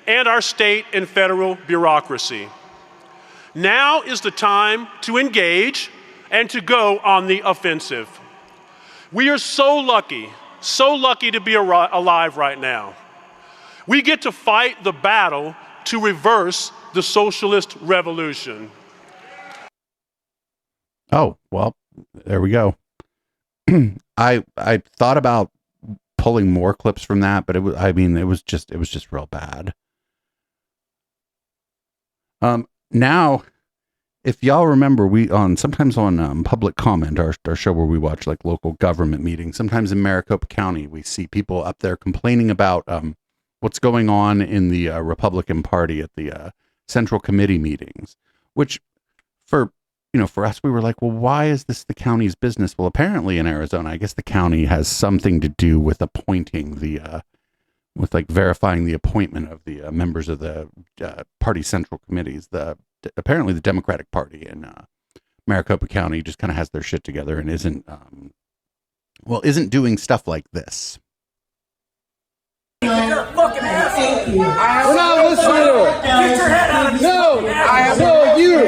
and our state and federal bureaucracy. Now is the time to engage and to go on the offensive. We are so lucky to be alive right now. We get to fight the battle to reverse the socialist revolution. Oh, well, there we go. I thought about pulling more clips from that, but it was just real bad. Now, if y'all remember, we sometimes on Public Comment, our show where we watch like local government meetings, sometimes in Maricopa County, we see people up there complaining about what's going on in the Republican Party at the Central Committee meetings, which for us, we were like, well, why is this the county's business? Well, apparently in Arizona, I guess the county has something to do with appointing with like verifying the appointment of the members of the party central committees. Apparently the Democratic Party in Maricopa County just kind of has their shit together and isn't doing stuff like this. You're a fucking asshole. We're not listening to it. Get your head out of No, you.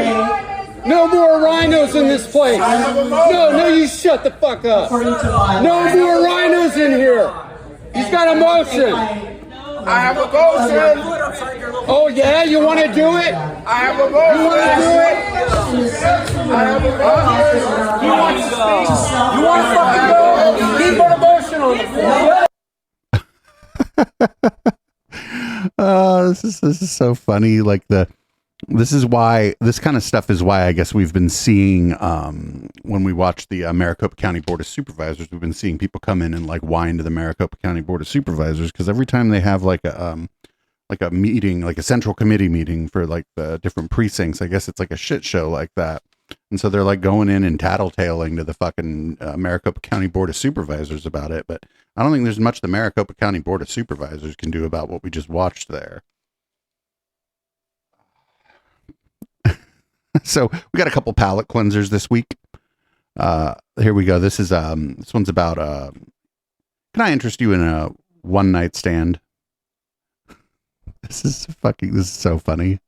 No more rhinos in this place. No, you shut the fuck up. No more rhinos in here. He's got a motion. I have a motion. Oh yeah, you want to do it? I have a motion. You want to do it? I have a motion. You want to fucking go? Keep an emotion on the floor. This is so funny. Like This is why this kind of stuff is why I guess we've been seeing when we watch the Maricopa County Board of Supervisors, we've been seeing people come in and like whine to the Maricopa County Board of Supervisors because every time they have like a meeting, like a central committee meeting for like the different precincts, I guess it's like a shit show like that. And so they're like going in and tattletaling to the fucking Maricopa County Board of Supervisors about it. But I don't think there's much the Maricopa County Board of Supervisors can do about what we just watched there. So we got a couple palate cleansers this week. Here we go. This is this one's about can I interest you in a one night stand? This is so funny.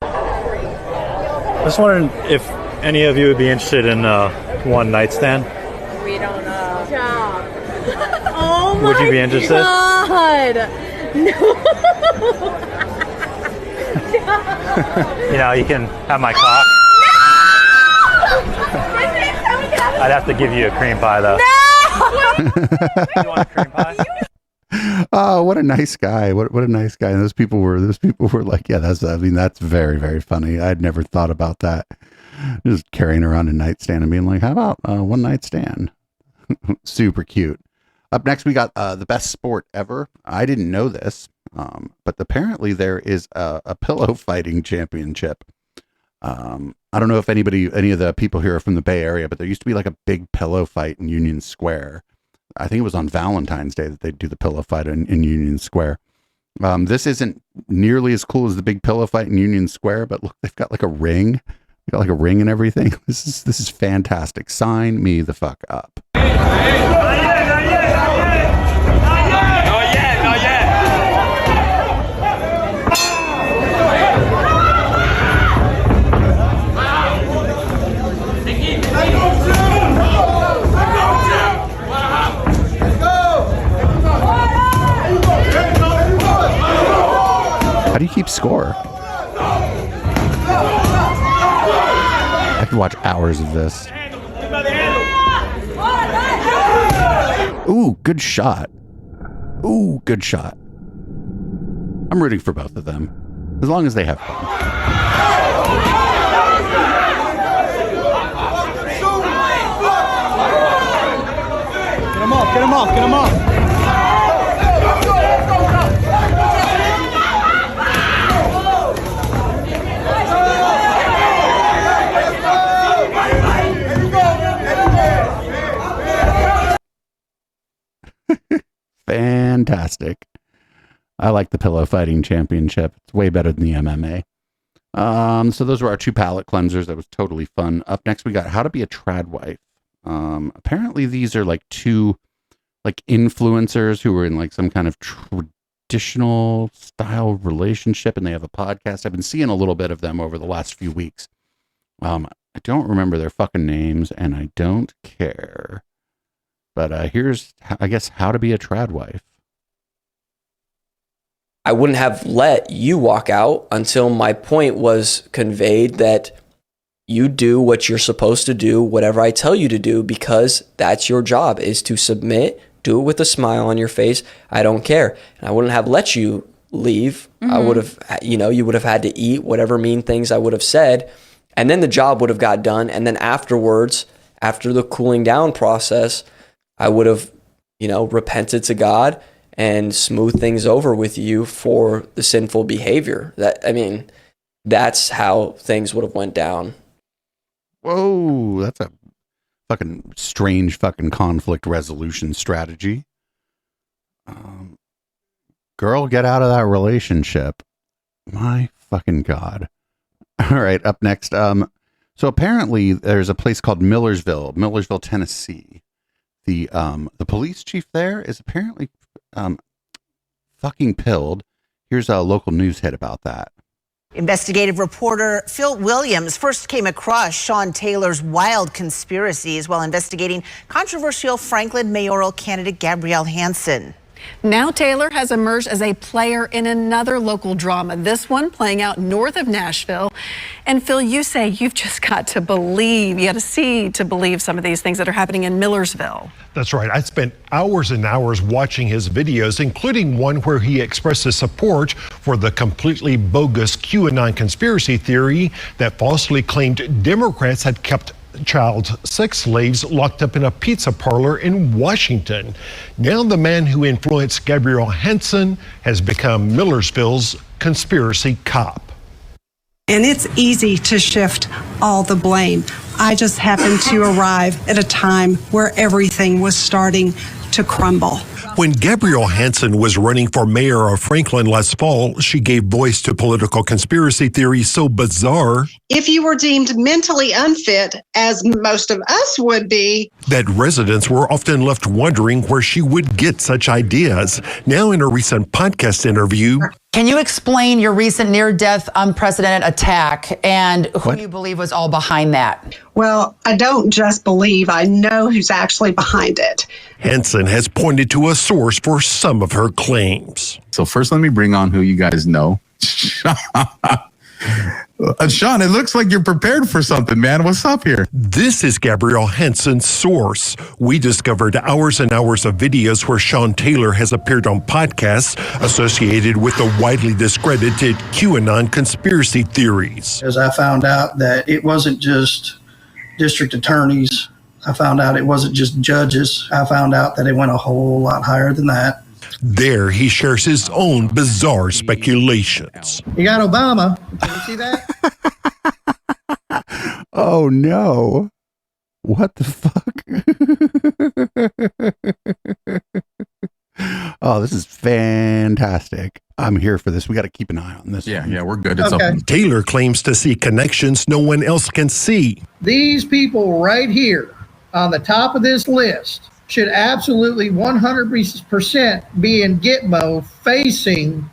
I was wondering if any of you would be interested in one night stand. We don't know. Job. Oh my Would you be interested? God. No. You know, you can have my cock. I'd have to give you a cream pie, though. No! You want a cream pie? Oh, what a nice guy. What a nice guy. And those people were like, yeah, that's very, very funny. I'd never thought about that. Just carrying around a nightstand and being like, how about one night stand? Super cute. Up next, we got the best sport ever. I didn't know this, but apparently there is a pillow fighting championship. I don't know if any of the people here are from the Bay Area, but there used to be like a big pillow fight in Union Square. I think it was on Valentine's Day that they'd do the pillow fight in Union Square. This isn't nearly as cool as the big pillow fight in Union Square, but look, they've got like a ring. They got like a ring and everything. This is fantastic. Sign me the fuck up. How do you keep score? I could watch hours of this. Ooh, good shot. Ooh, good shot. I'm rooting for both of them, as long as they have fun. Get him off, get him off, get him off. Fantastic. I like the pillow fighting championship. It's way better than the MMA. So those were our two palate cleansers. That was totally fun. Up next, we got how to be a trad wife. Apparently these are like two like influencers who were in like some kind of traditional style relationship, and they have a podcast. I've been seeing a little bit of them over the last few weeks. I don't remember their fucking names, and I don't care. But here's, I guess, how to be a trad wife. I wouldn't have let you walk out until my point was conveyed that you do what you're supposed to do, whatever I tell you to do, because that's your job, is to submit, do it with a smile on your face. I don't care. And I wouldn't have let you leave. I would have, you would have had to eat whatever mean things I would have said. And then the job would have got done. And then afterwards, after the cooling down process, I would have, repented to God and smoothed things over with you for the sinful behavior. That's how things would have went down. Whoa, that's a fucking strange fucking conflict resolution strategy. Girl, get out of that relationship. My fucking God. All right, up next. So apparently there's a place called Millersville, Tennessee. The police chief there is apparently fucking pilled. Here's a local news hit about that. Investigative reporter Phil Williams first came across Sean Taylor's wild conspiracies while investigating controversial Franklin mayoral candidate Gabrielle Hansen. Now Taylor has emerged as a player in another local drama, this one playing out north of Nashville. And Phil, you say you've just got to believe, you got to see to believe some of these things that are happening in Millersville. That's right. I spent hours and hours watching his videos, including one where he expresses support for the completely bogus QAnon conspiracy theory that falsely claimed Democrats had kept child sex slaves locked up in a pizza parlor in Washington. Now the man who influenced Gabrielle Hansen has become Millersville's conspiracy cop. And it's easy to shift all the blame. I just happened to arrive at a time where everything was starting to crumble. When Gabrielle Hansen was running for mayor of Franklin last fall, she gave voice to political conspiracy theories so bizarre if you were deemed mentally unfit, as most of us would be, that residents were often left wondering where she would get such ideas. Now in a recent podcast interview, can you explain your recent near-death unprecedented attack and who you believe was all behind that? Well, I don't just believe, I know who's actually behind it. Hansen has pointed to a source for some of her claims. So first, let me bring on who you guys know. Sean, it looks like you're prepared for something, man. What's up here? This is Gabrielle Hansen's source. We discovered hours and hours of videos where Sean Taylor has appeared on podcasts associated with the widely discredited QAnon conspiracy theories. As I found out that it wasn't just district attorneys, I found out it wasn't just judges. I found out that it went a whole lot higher than that. There, he shares his own bizarre speculations. You got Obama. Can you see that? Oh, no. What the fuck? Oh, this is fantastic. I'm here for this. We got to keep an eye on this. Yeah, we're good. It's Okay. Taylor claims to see connections no one else can see. These people right here on the top of this list should absolutely 100% be in Gitmo facing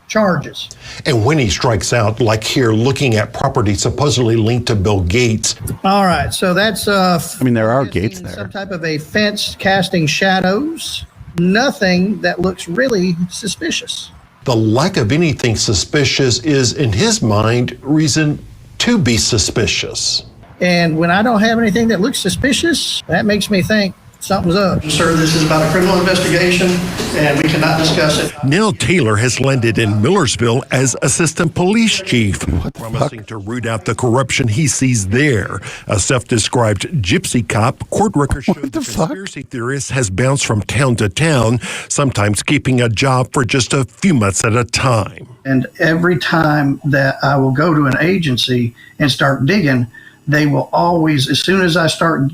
charges. And when he strikes out, like here, looking at property supposedly linked to Bill Gates. All right, so that's I mean, there are gates there. some type of a fence casting shadows. Nothing that looks really suspicious. The lack of anything suspicious is, in his mind, reason to be suspicious. And when I don't have anything that looks suspicious, that makes me think something's up. Sir, this is about a criminal investigation, and we cannot discuss it. Now Taylor has landed in Millersville as assistant police chief, promising to root out the corruption he sees there. A self-described gypsy cop, court records show the conspiracy theorist has bounced from town to town, sometimes keeping a job for just a few months at a time. And every time that I will go to an agency and start digging, they will always, as soon as I start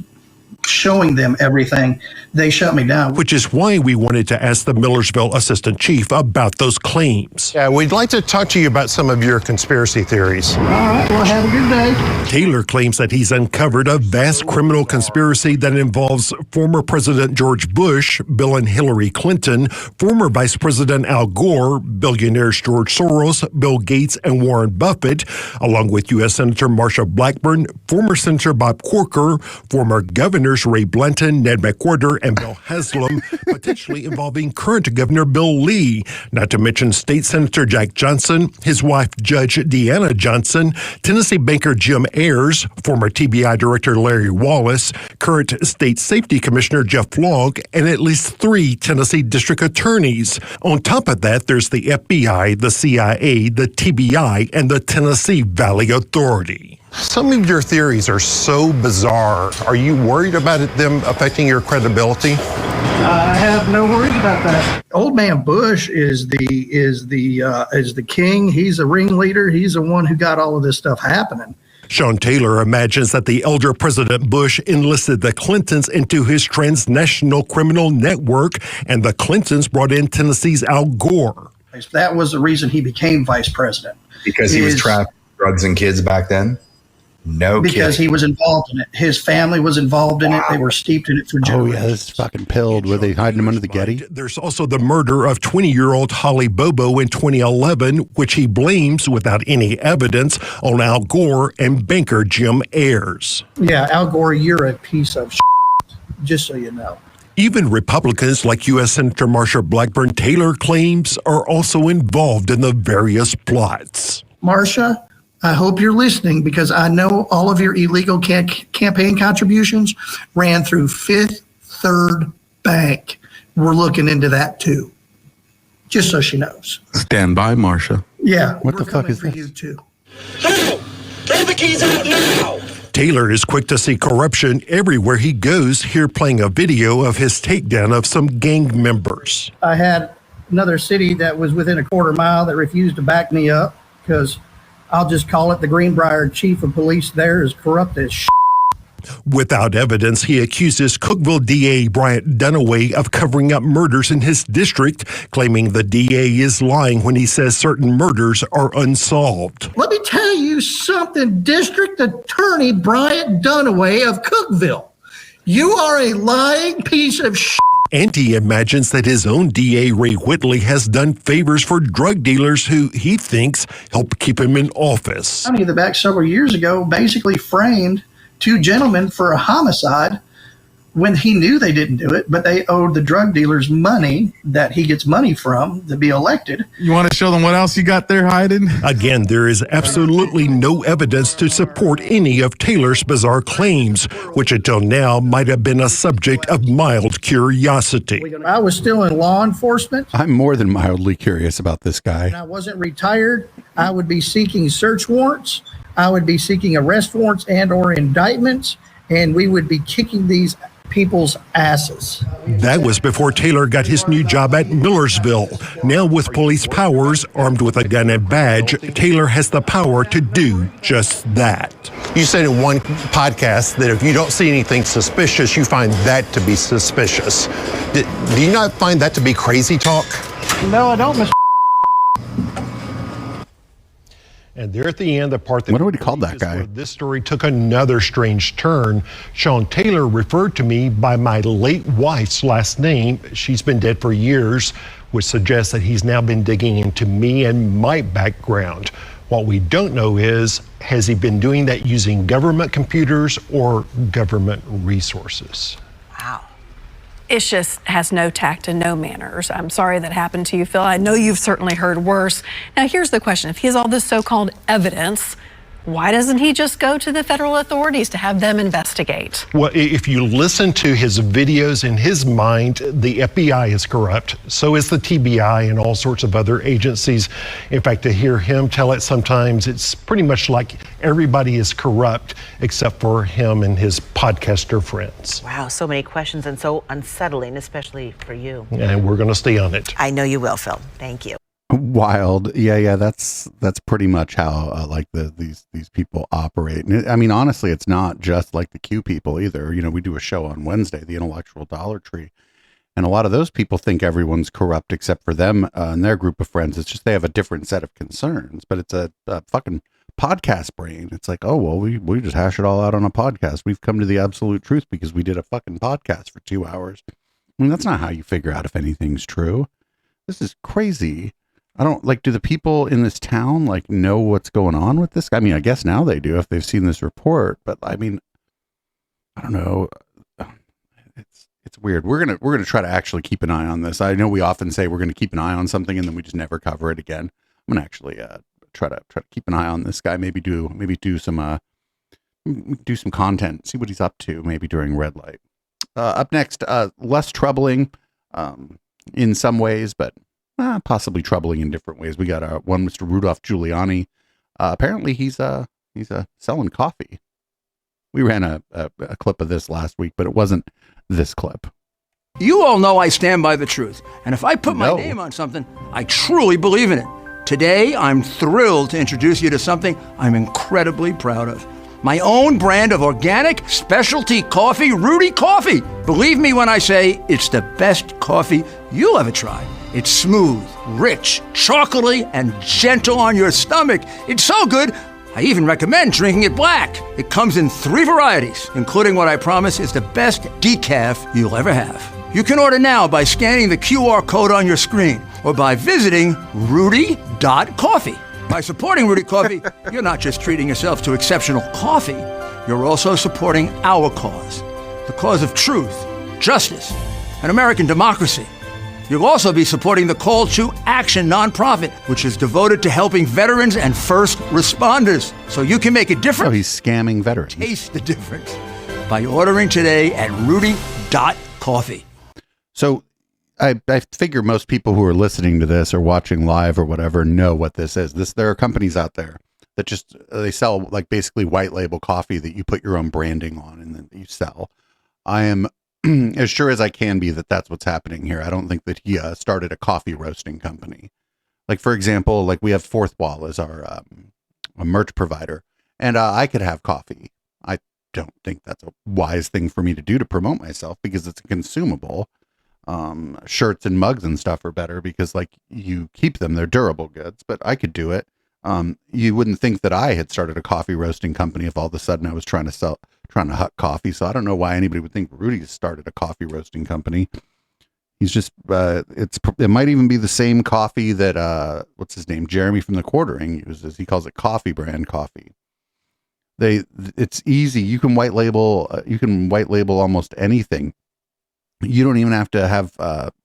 showing them everything, they shut me down. Which is why we wanted to ask the Millersville assistant chief about those claims. Yeah, we'd like to talk to you about some of your conspiracy theories. All right, well, have a good day. Taylor claims that he's uncovered a vast criminal conspiracy that involves former President George Bush, Bill and Hillary Clinton, former Vice President Al Gore, billionaires George Soros, Bill Gates, and Warren Buffett, along with U.S. Senator Marsha Blackburn, former Senator Bob Corker, former governors Ray Blanton, Ned McWhorter, and Bill Haslam, potentially involving current Governor Bill Lee, not to mention State Senator Jack Johnson, his wife Judge Deanna Johnson, Tennessee banker Jim Ayers, former TBI Director Larry Wallace, current State Safety Commissioner Jeff Logg, and at least 3 Tennessee district attorneys. On top of that, there's the FBI, the CIA, the TBI, and the Tennessee Valley Authority. Some of your theories are so bizarre. Are you worried about them affecting your credibility? I have no worries about that. Old man Bush is the king. He's a ringleader. He's the one who got all of this stuff happening. Sean Taylor imagines that the elder President Bush enlisted the Clintons into his transnational criminal network, and the Clintons brought in Tennessee's Al Gore. That was the reason he became vice president. Because he was trafficking drugs and kids back then? No Because kidding. he was involved in it. His family was involved in it. They were steeped in it for generations. Oh, yeah, this is fucking pilled. Were they hiding him under the Getty? There's also the murder of 20-year-old Holly Bobo in 2011, which he blames, without any evidence, on Al Gore and banker Jim Ayers. Yeah, Al Gore, you're a piece of shit, just so you know. Even Republicans like U.S. Senator Marsha Blackburn Taylor claims are also involved in the various plots. Marsha, I hope you're listening, because I know all of your illegal campaign contributions ran through Fifth Third Bank. We're looking into that too, just so she knows. Stand by, Marsha. Yeah, what the fuck is for this? you too. Throw the keys out now! Taylor is quick to see corruption everywhere he goes, here playing a video of his takedown of some gang members. I had another city that was within a quarter mile that refused to back me up, because I'll just call it the Greenbrier chief of police there is corrupt as shit. Without evidence, he accuses Cookeville DA Bryant Dunaway of covering up murders in his district, claiming the DA is lying when he says certain murders are unsolved. Let me tell you something, District Attorney Bryant Dunaway of Cookeville. You are a lying piece of shit. And he imagines that his own DA, Ray Whitley, has done favors for drug dealers who he thinks help keep him in office. County of the back several years ago basically framed two gentlemen for a homicide when he knew they didn't do it, but they owed the drug dealers money that he gets money from to be elected. You want to show them what else you got there hiding? Again, there is absolutely no evidence to support any of Taylor's bizarre claims, which until now might have been a subject of mild curiosity. I was still in law enforcement. I'm more than mildly curious about this guy. And I wasn't retired. I would be seeking search warrants. I would be seeking arrest warrants and or indictments, and we would be kicking these people's asses. That was before Taylor got his new job at Millersville. Now with police powers, armed with a gun and badge, Taylor has the power to do just that. You said in one podcast that if you don't see anything suspicious, you find that to be suspicious. Do you not find that to be crazy talk? No, I don't, Mr. And there at the end, the part that what would he call that guy? This story took another strange turn. Sean Taylor referred to me by my late wife's last name. She's been dead for years, which suggests that he's now been digging into me and my background. What we don't know is, has he been doing that using government computers or government resources? It just has no tact and no manners. I'm sorry that happened to you, Phil. I know you've certainly heard worse. Now, here's the question. If he has all this so-called evidence, why doesn't he just go to the federal authorities to have them investigate? Well, if you listen to his videos, in his mind, the FBI is corrupt. So is the TBI and all sorts of other agencies. In fact, to hear him tell it sometimes, it's pretty much like everybody is corrupt except for him and his podcaster friends. Wow, so many questions and so unsettling, especially for you. And we're going to stay on it. I know you will, Phil. Thank you. Wild. Yeah, that's pretty much how like these people operate. And I mean, honestly, it's not just like the Q people either. You know, we do a show on Wednesday, the Intellectual Dollar Tree, and a lot of those people think everyone's corrupt except for them and their group of friends. It's just they have a different set of concerns, but it's a fucking podcast brain. It's like, oh, well, we just hash it all out on a podcast. We've come to the absolute truth because we did a fucking podcast for 2 hours. I mean, that's not how you figure out if anything's true. This is crazy. I don't like, do the people in this town like know what's going on with this guy? I mean, I guess now they do if they've seen this report, but I mean, I don't know. It's weird. We're going to try to actually keep an eye on this. I know we often say we're going to keep an eye on something and then we just never cover it again. I'm going to actually try to keep an eye on this guy. Maybe do some content, see what he's up to maybe during red light. Up next, less troubling in some ways, but possibly troubling in different ways. We got one Mr. Rudolph Giuliani. Apparently he's selling coffee. We ran a clip of this last week, but it wasn't this clip. You all know I stand by the truth. And if I put my name on something, I truly believe in it. Today, I'm thrilled to introduce you to something I'm incredibly proud of. My own brand of organic specialty coffee, Rudy Coffee. Believe me when I say it's the best coffee you'll ever try. It's smooth, rich, chocolatey, and gentle on your stomach. It's so good, I even recommend drinking it black. It comes in 3 varieties, including what I promise is the best decaf you'll ever have. You can order now by scanning the QR code on your screen or by visiting rudy.coffee. By supporting Rudy Coffee, you're not just treating yourself to exceptional coffee, you're also supporting our cause, the cause of truth, justice, and American democracy. You'll also be supporting the Call to Action nonprofit, which is devoted to helping veterans and first responders. So you can make a difference. Oh, he's scamming veterans. Taste the difference by ordering today at Rudy.coffee. So I figure most people who are listening to this or watching live or whatever know what this is. There are companies out there that just, they sell like basically white label coffee that you put your own branding on and then you sell. I am as sure as I can be that that's what's happening here. I don't think that he started a coffee roasting company. Like, for example, like we have Fourth Wall as our a merch provider, and I could have coffee. I don't think that's a wise thing for me to do to promote myself because it's a consumable. Shirts and mugs and stuff are better because like you keep them, they're durable goods, but I could do it. You wouldn't think that I had started a coffee roasting company if all of a sudden I was trying to hut coffee. So I don't know why anybody would think Rudy started a coffee roasting company. He's just, it might even be the same coffee that, what's his name? Jeremy from the Quartering uses. He calls it coffee brand coffee. It's easy. You can white label almost anything. You don't even have to have,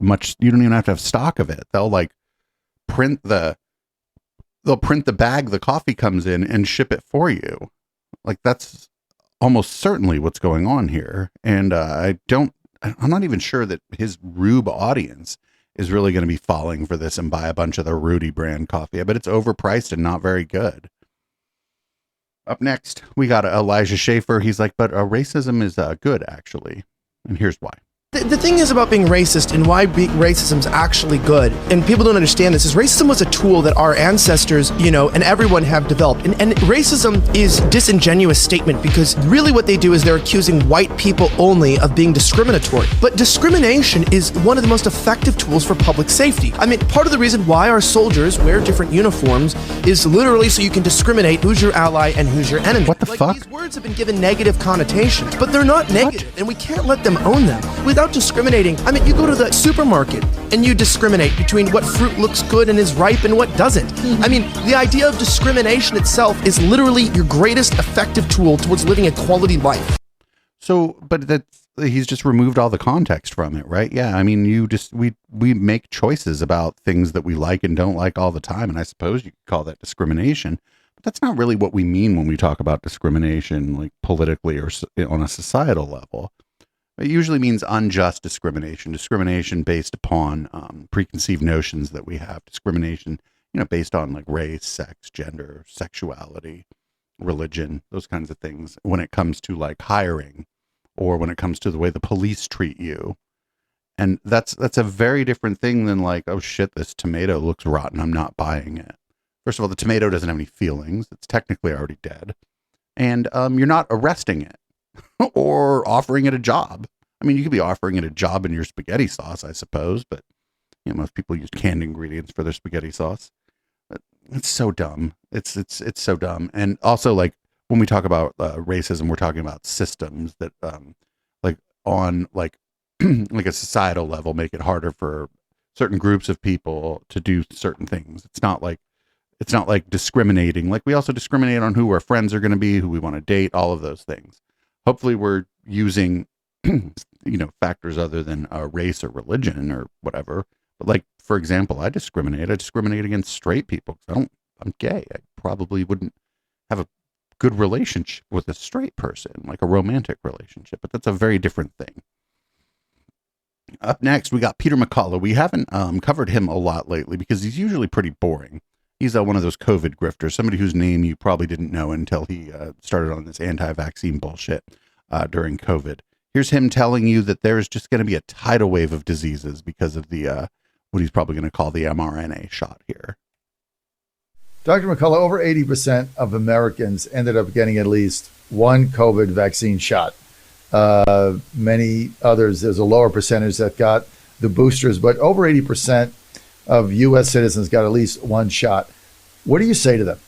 you don't even have to have stock of it. They'll like print the bag the coffee comes in and ship it for you. Like that's almost certainly what's going on here. And I'm not even sure that his Rube audience is really going to be falling for this and buy a bunch of the Rudy brand coffee. I bet it's overpriced and not very good. Up next, we got Elijah Schaefer. He's like, but racism is good, actually. And here's why. The thing is about being racist and why racism is actually good, and people don't understand this, is racism was a tool that our ancestors, and everyone have developed. And racism is disingenuous statement because really what they do is they're accusing white people only of being discriminatory. But discrimination is one of the most effective tools for public safety. I mean, part of the reason why our soldiers wear different uniforms is literally so you can discriminate who's your ally and who's your enemy. What the fuck? These words have been given negative connotations, but they're not negative, and we can't let them own them. Without discriminating, I mean, you go to the supermarket and you discriminate between what fruit looks good and is ripe and what doesn't. I mean, the idea of discrimination itself is literally your greatest effective tool towards living a quality life. So, but he's just removed all the context from it, right? Yeah, I mean, we make choices about things that we like and don't like all the time, and I suppose you could call that discrimination. But that's not really what we mean when we talk about discrimination, like politically or on a societal level. It usually means unjust discrimination based upon preconceived notions that we have, discrimination, based on like race, sex, gender, sexuality, religion, those kinds of things. When it comes to like hiring, or when it comes to the way the police treat you, and that's a very different thing than like, oh shit, this tomato looks rotten, I'm not buying it. First of all, the tomato doesn't have any feelings; it's technically already dead, and you're not arresting it. Or offering it a job. I mean, you could be offering it a job in your spaghetti sauce, I suppose, but most people use canned ingredients for their spaghetti sauce. But it's so dumb. It's so dumb. And also, like when we talk about racism, we're talking about systems that, like on like like a societal level, make it harder for certain groups of people to do certain things. It's not like discriminating. Like we also discriminate on who our friends are going to be, who we want to date, all of those things. Hopefully we're using, factors other than race or religion or whatever. But like, for example, I discriminate against straight people because I'm gay. I probably wouldn't have a good relationship with a straight person, like a romantic relationship, but that's a very different thing. Up next, we got Peter McCullough. We haven't covered him a lot lately because he's usually pretty boring. He's one of those COVID grifters, somebody whose name you probably didn't know until he started on this anti-vaccine bullshit during COVID. Here's him telling you that there's just going to be a tidal wave of diseases because of the what he's probably going to call the mRNA shot here. Dr. McCullough, over 80% of Americans ended up getting at least one COVID vaccine shot. Many others, there's a lower percentage that got the boosters, but over 80% of U.S. citizens got at least one shot. What do you say to them?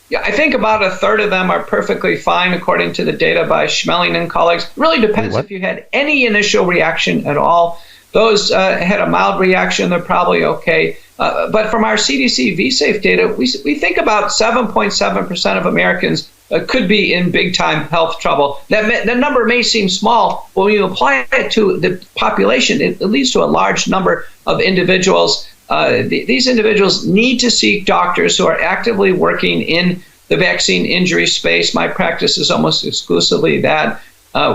Yeah, I think about a third of them are perfectly fine, according to the data by Schmeling and colleagues. It really depends if you had any initial reaction at all. Those had a mild reaction, they're probably okay. But from our CDC VSafe data, we think about 7.7% of Americans could be in big-time health trouble. That number may seem small, but when you apply it to the population, it leads to a large number of individuals. These individuals need to seek doctors who are actively working in the vaccine injury space. My practice is almost exclusively that.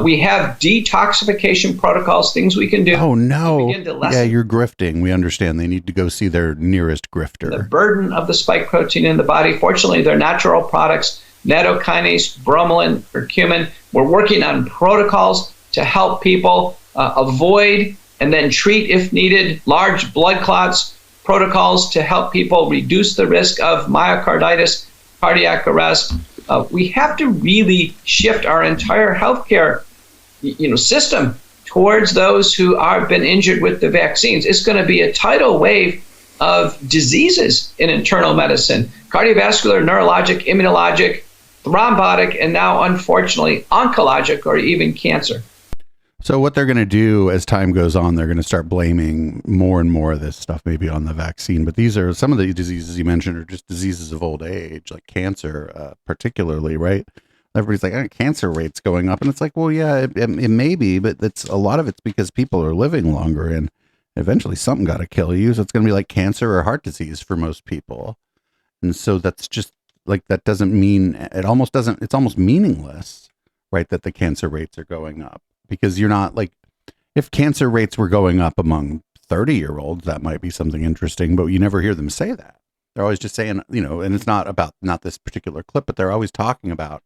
We have detoxification protocols, things we can do. Oh, no. To begin to lessen Yeah, you're grifting. We understand. They need to go see their nearest grifter. the burden of the spike protein in the body. Fortunately, they're natural products, nattokinase, bromelain, curcumin. We're working on protocols to help people avoid and then treat, if needed, large blood clots, protocols to help people reduce the risk of myocarditis, cardiac arrest. We have to really shift our entire healthcare, system towards those who have been injured with the vaccines. It's going to be a tidal wave of diseases in internal medicine: cardiovascular, neurologic, immunologic, thrombotic, and now, unfortunately, oncologic or even cancer. So what they're going to do as time goes on, they're going to start blaming more and more of this stuff maybe on the vaccine. But these are some of the diseases you mentioned are just diseases of old age, like cancer, particularly, right? Everybody's like, cancer rates going up. And it's like, well, yeah, it may be, but a lot of it's because people are living longer and eventually something got to kill you. So it's going to be like cancer or heart disease for most people. And so that's just like, that doesn't mean, it's almost meaningless, right? That the cancer rates are going up. Because you're not like, if cancer rates were going up among 30-year-olds, that might be something interesting, but you never hear them say that. They're always just saying, and it's not this particular clip, but they're always talking about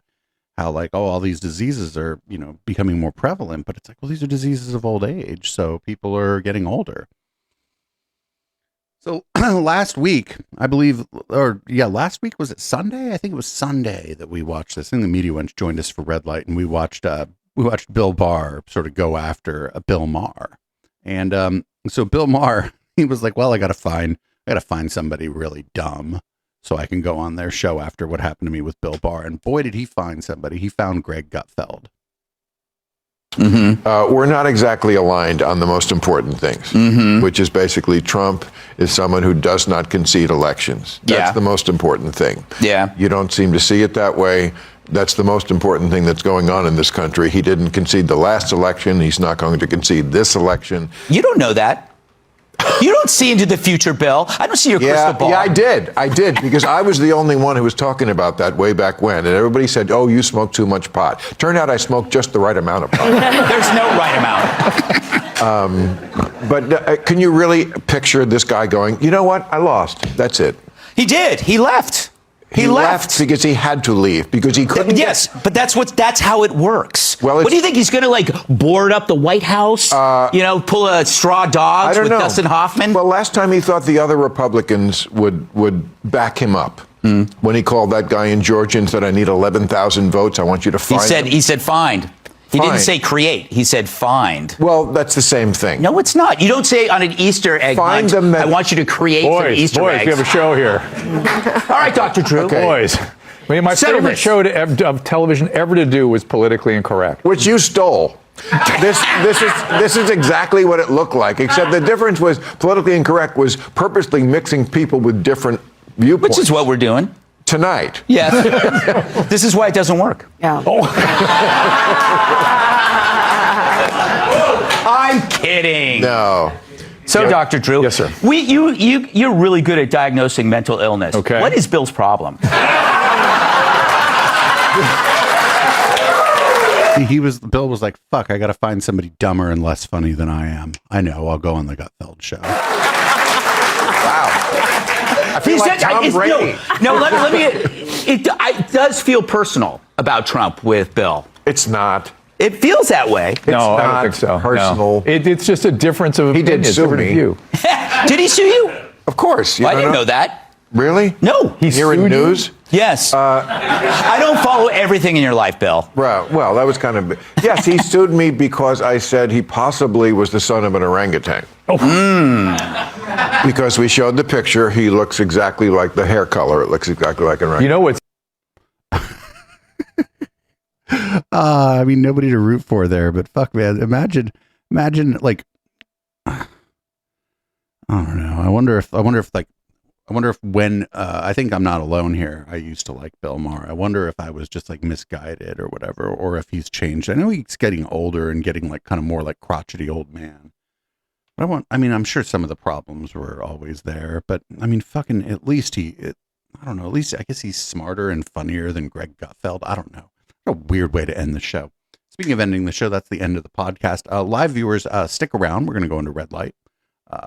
how like, oh, all these diseases are, becoming more prevalent, but it's like, well, these are diseases of old age. So people are getting older. So last week, I believe, last week, was it Sunday? I think it was Sunday that we watched this. I think the media went joined us for Red Light, and we watched Bill Barr sort of go after Bill Maher. And so Bill Maher, he was like, well, I got to find somebody really dumb so I can go on their show after what happened to me with Bill Barr. And boy, did he find somebody. He found Greg Gutfeld. Mm-hmm. We're not exactly aligned on the most important things, which is basically Trump is someone who does not concede elections. That's the most important thing. Yeah. You don't seem to see it that way. That's the most important thing that's going on in this country. He didn't concede the last election. He's not going to concede this election. You don't know that. You don't see into the future, Bill. I don't see your crystal ball. Yeah, I did, because I was the only one who was talking about that way back when. And everybody said, oh, you smoke too much pot. Turned out I smoked just the right amount of pot. There's no right amount. But can you really picture this guy going, you know what? I lost. That's it. He did. He left. He left because he had to leave, because he couldn't. Yes, but that's how it works. Well, what do you think he's going to board up the White House? Pull a straw dogs with Dustin Hoffman? Well, last time he thought the other Republicans would back him up when he called that guy in Georgia and said, "I need 11,000 votes. I want you to find." He said find. He didn't say create. He said find. Well, that's the same thing. No, it's not. You don't say on an Easter egg hunt, I want you to create some Easter eggs. Boys, we have a show here. All right, Dr. Drew. Okay. Boys. My favorite show of television ever to do was Politically Incorrect. Which you stole. This is exactly what it looked like, except the difference was Politically Incorrect was purposely mixing people with different viewpoints. Which is what we're doing. Tonight. Yes. This is why it doesn't work. Yeah. I'm kidding. No. So, Yeah. Dr. Drew. Yes, sir. You're really good at diagnosing mental illness. Okay. What is Bill's problem? Bill was like, fuck, I got to find somebody dumber and less funny than I am. I know, I'll go on the Gutfeld show. Wow. I feel like Tom Brady. Let me. It does feel personal about Trump with Bill. It's not. It feels that way. No, I don't think so. Personal. No. It's just a difference of opinion. He did sue me. View. Did he sue you? Of course. I didn't know that. Really? No. You're in news? Yes. I don't follow everything in your life, Bill. Right. Well, that was kind of... Yes, he sued me because I said he possibly was the son of an orangutan. Oh. Because we showed the picture. He looks exactly like the hair color. It looks exactly like an orangutan. You know what's... I mean, nobody to root for there, but fuck, man. Imagine like... I don't know. I wonder if like I wonder if when I think I'm not alone here. I used to like Bill Maher. I wonder if I was just like misguided or whatever, or if he's changed. I know he's getting older and getting like kind of more like crotchety old man. But I'm sure some of the problems were always there, but I mean, fucking, at least I don't know, at least I guess he's smarter and funnier than Greg Gutfeld. I don't know. What a weird way to end the show. Speaking of ending the show, that's the end of the podcast. Live viewers, stick around. We're going to go into red light.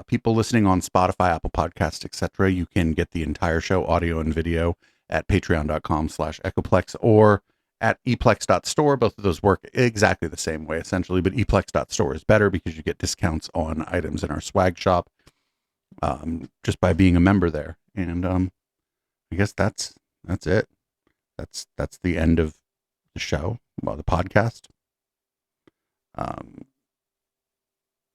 People listening on Spotify, Apple Podcasts, etc., you can get the entire show, audio and video, at patreon.com/echoplex or at eplex.store. Both of those work exactly the same way, essentially, but eplex.store is better because you get discounts on items in our swag shop just by being a member there. And I guess that's it. That's the end of the show, well, the podcast.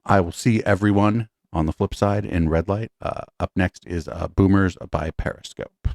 I will see everyone on the flip side in red light. Up next is Boomers by Periscope.